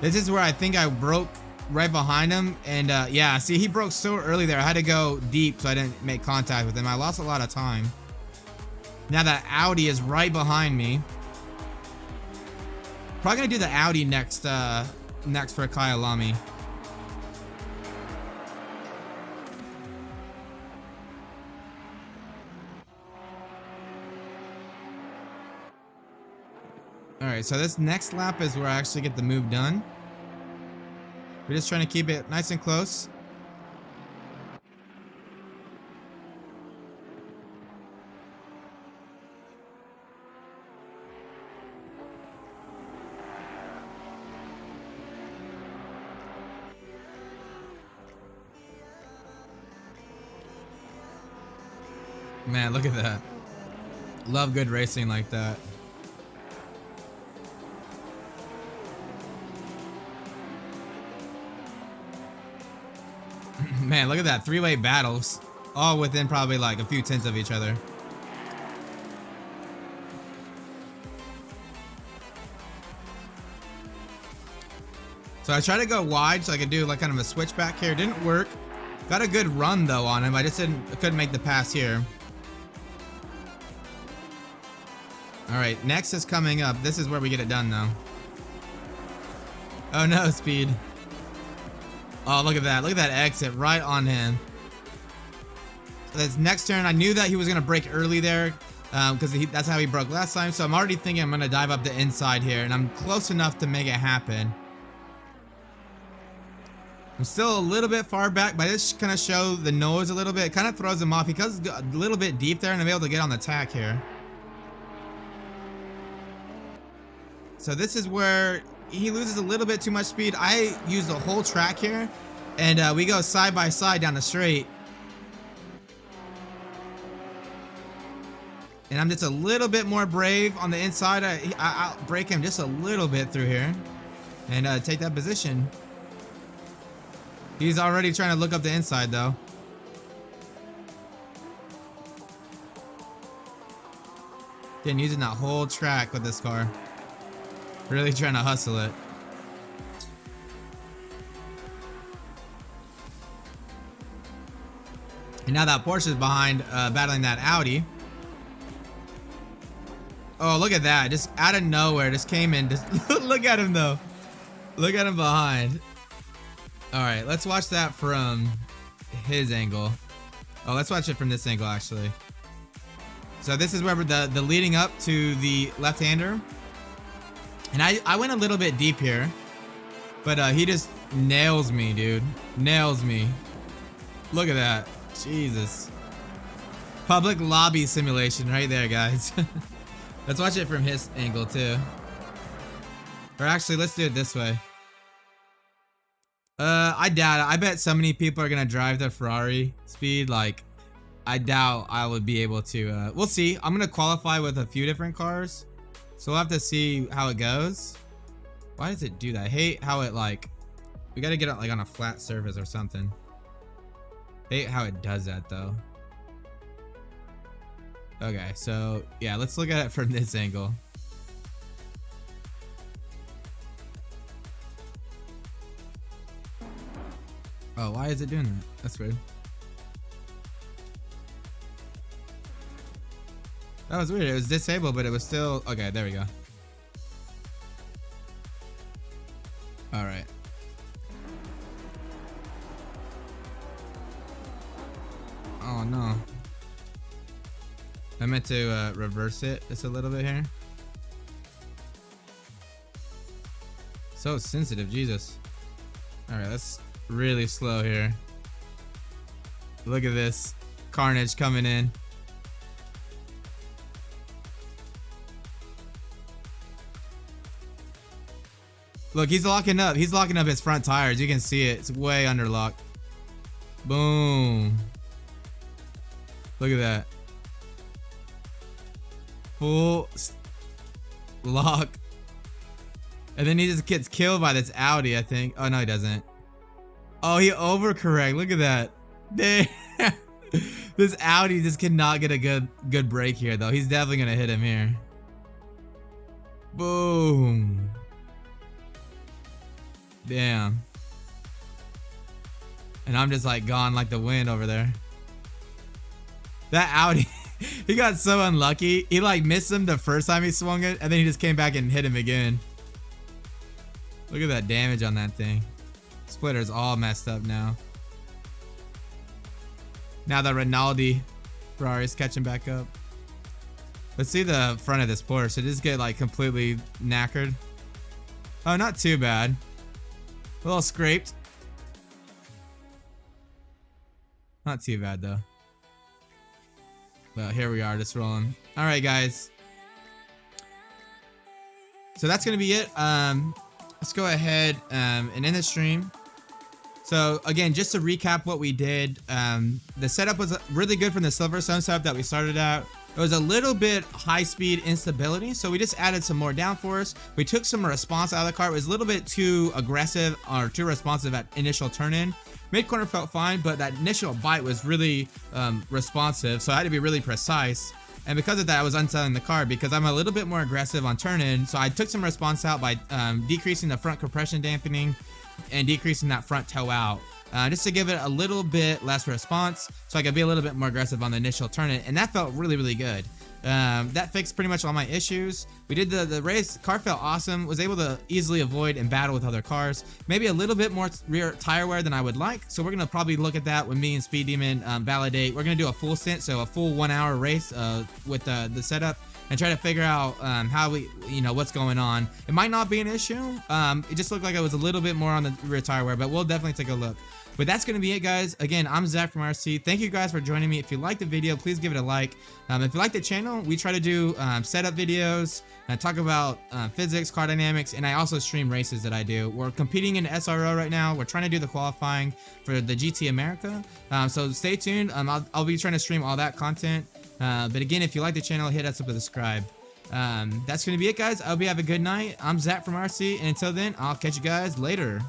This is where I think I broke right behind him. And yeah, see, he broke so early there. I had to go deep so I didn't make contact with him. I lost a lot of time. Now that Audi is right behind me. Probably gonna do the Audi next for Kyalami. Alright, so this next lap is where I actually get the move done. We're just trying to keep it nice and close. Man, look at that. Love good racing like that. Man, look at that. Three-way battles. All within probably like a few tenths of each other. So I tried to go wide so I could do like kind of a switchback here. Didn't work. Got a good run though on him. I just couldn't make the pass here. Alright, next is coming up. This is where we get it done though. Oh no, speed. Oh, look at that. Look at that exit right on him. So this next turn, I knew that he was going to brake early there because that's how he broke last time. So I'm already thinking I'm going to dive up the inside here, and I'm close enough to make it happen. I'm still a little bit far back, but I just kind of show the nose a little bit. It kind of throws him off because it's a little bit deep there, and I'm able to get on the tack here. So this is where he loses a little bit too much speed. I use the whole track here, and we go side by side down the straight. And I'm just a little bit more brave on the inside. I'll brake him just a little bit through here and take that position. He's already trying to look up the inside though. Again, using that whole track with this car. Really trying to hustle it. And now that Porsche is behind, battling that Audi. Oh, look at that. Just out of nowhere, just came in. Just look at him, though. Look at him behind. All right, let's watch that from his angle. Oh, let's watch it from this angle, actually. So this is where the leading up to the left-hander. And I went a little bit deep here. But he just nails me, dude. Nails me. Look at that. Jesus. Public lobby simulation right there, guys. Let's watch it from his angle, too. Or actually, let's do it this way. I doubt it. I bet so many people are gonna drive the Ferrari speed. Like, I doubt I would be able to. We'll see. I'm gonna qualify with a few different cars, so we'll have to see how it goes. Why does it do that? I hate how it, like, we gotta get it like on a flat surface or something. Hate how it does that though. Okay, so yeah, let's look at it from this angle. Oh, why is it doing that? That's weird. That was weird. It was disabled, but it was still... Okay, there we go. Alright. Oh, no. I meant to reverse it just a little bit here. So sensitive, Jesus. Alright, let's... really slow here. Look at this carnage coming in. Look, he's locking up. He's locking up his front tires. You can see it. It's way under lock. Boom. Look at that. Full lock. And then he just gets killed by this Audi, I think. Oh, no, he doesn't. Oh, he overcorrect. Look at that. Damn. This Audi just cannot get a good break here, though. He's definitely gonna hit him here. Boom. Damn. And I'm just like gone like the wind over there. That Audi, he got so unlucky. He like missed him the first time he swung it, and then he just came back and hit him again. Look at that damage on that thing. Splitter's all messed up now. Now the Rinaldi Ferrari's catching back up. Let's see the front of this Porsche. It just get like completely knackered. Oh, not too bad. A little scraped. Not too bad though. Well, here we are, just rolling. All right, guys. So that's gonna be it. Let's go ahead and end the stream. So again, just to recap what we did, the setup was really good from the Silverstone setup that we started out. It was a little bit high speed instability, so we just added some more downforce. We took some response out of the car. It was a little bit too aggressive or too responsive at initial turn in. Mid corner felt fine, but that initial bite was really responsive, so I had to be really precise. And because of that, I was unsettling the car because I'm a little bit more aggressive on turn in. So I took some response out by decreasing the front compression dampening and decreasing that front toe out. Just to give it a little bit less response so I could be a little bit more aggressive on the initial turn in, and that felt really, really good. That fixed pretty much all my issues. We did the race. Car felt awesome. Was able to easily avoid and battle with other cars. Maybe a little bit more rear tire wear than I would like. So we're going to probably look at that when me and Speed Demon validate. We're going to do a full stint, so a full 1 hour race with the setup and try to figure out how we, what's going on. It might not be an issue. It just looked like it was a little bit more on the rear tire wear, but we'll definitely take a look. But that's going to be it, guys. Again, I'm Zach from RST. Thank you guys for joining me. If you liked the video, please give it a like. If you like the channel, we try to do setup videos, talk about physics, car dynamics, and I also stream races that I do. We're competing in SRO right now. We're trying to do the qualifying for the GT America. So stay tuned. I'll be trying to stream all that content. But again, if you like the channel, hit us up with subscribe. That's going to be it, guys. I hope you have a good night. I'm Zach from RC, and until then, I'll catch you guys later.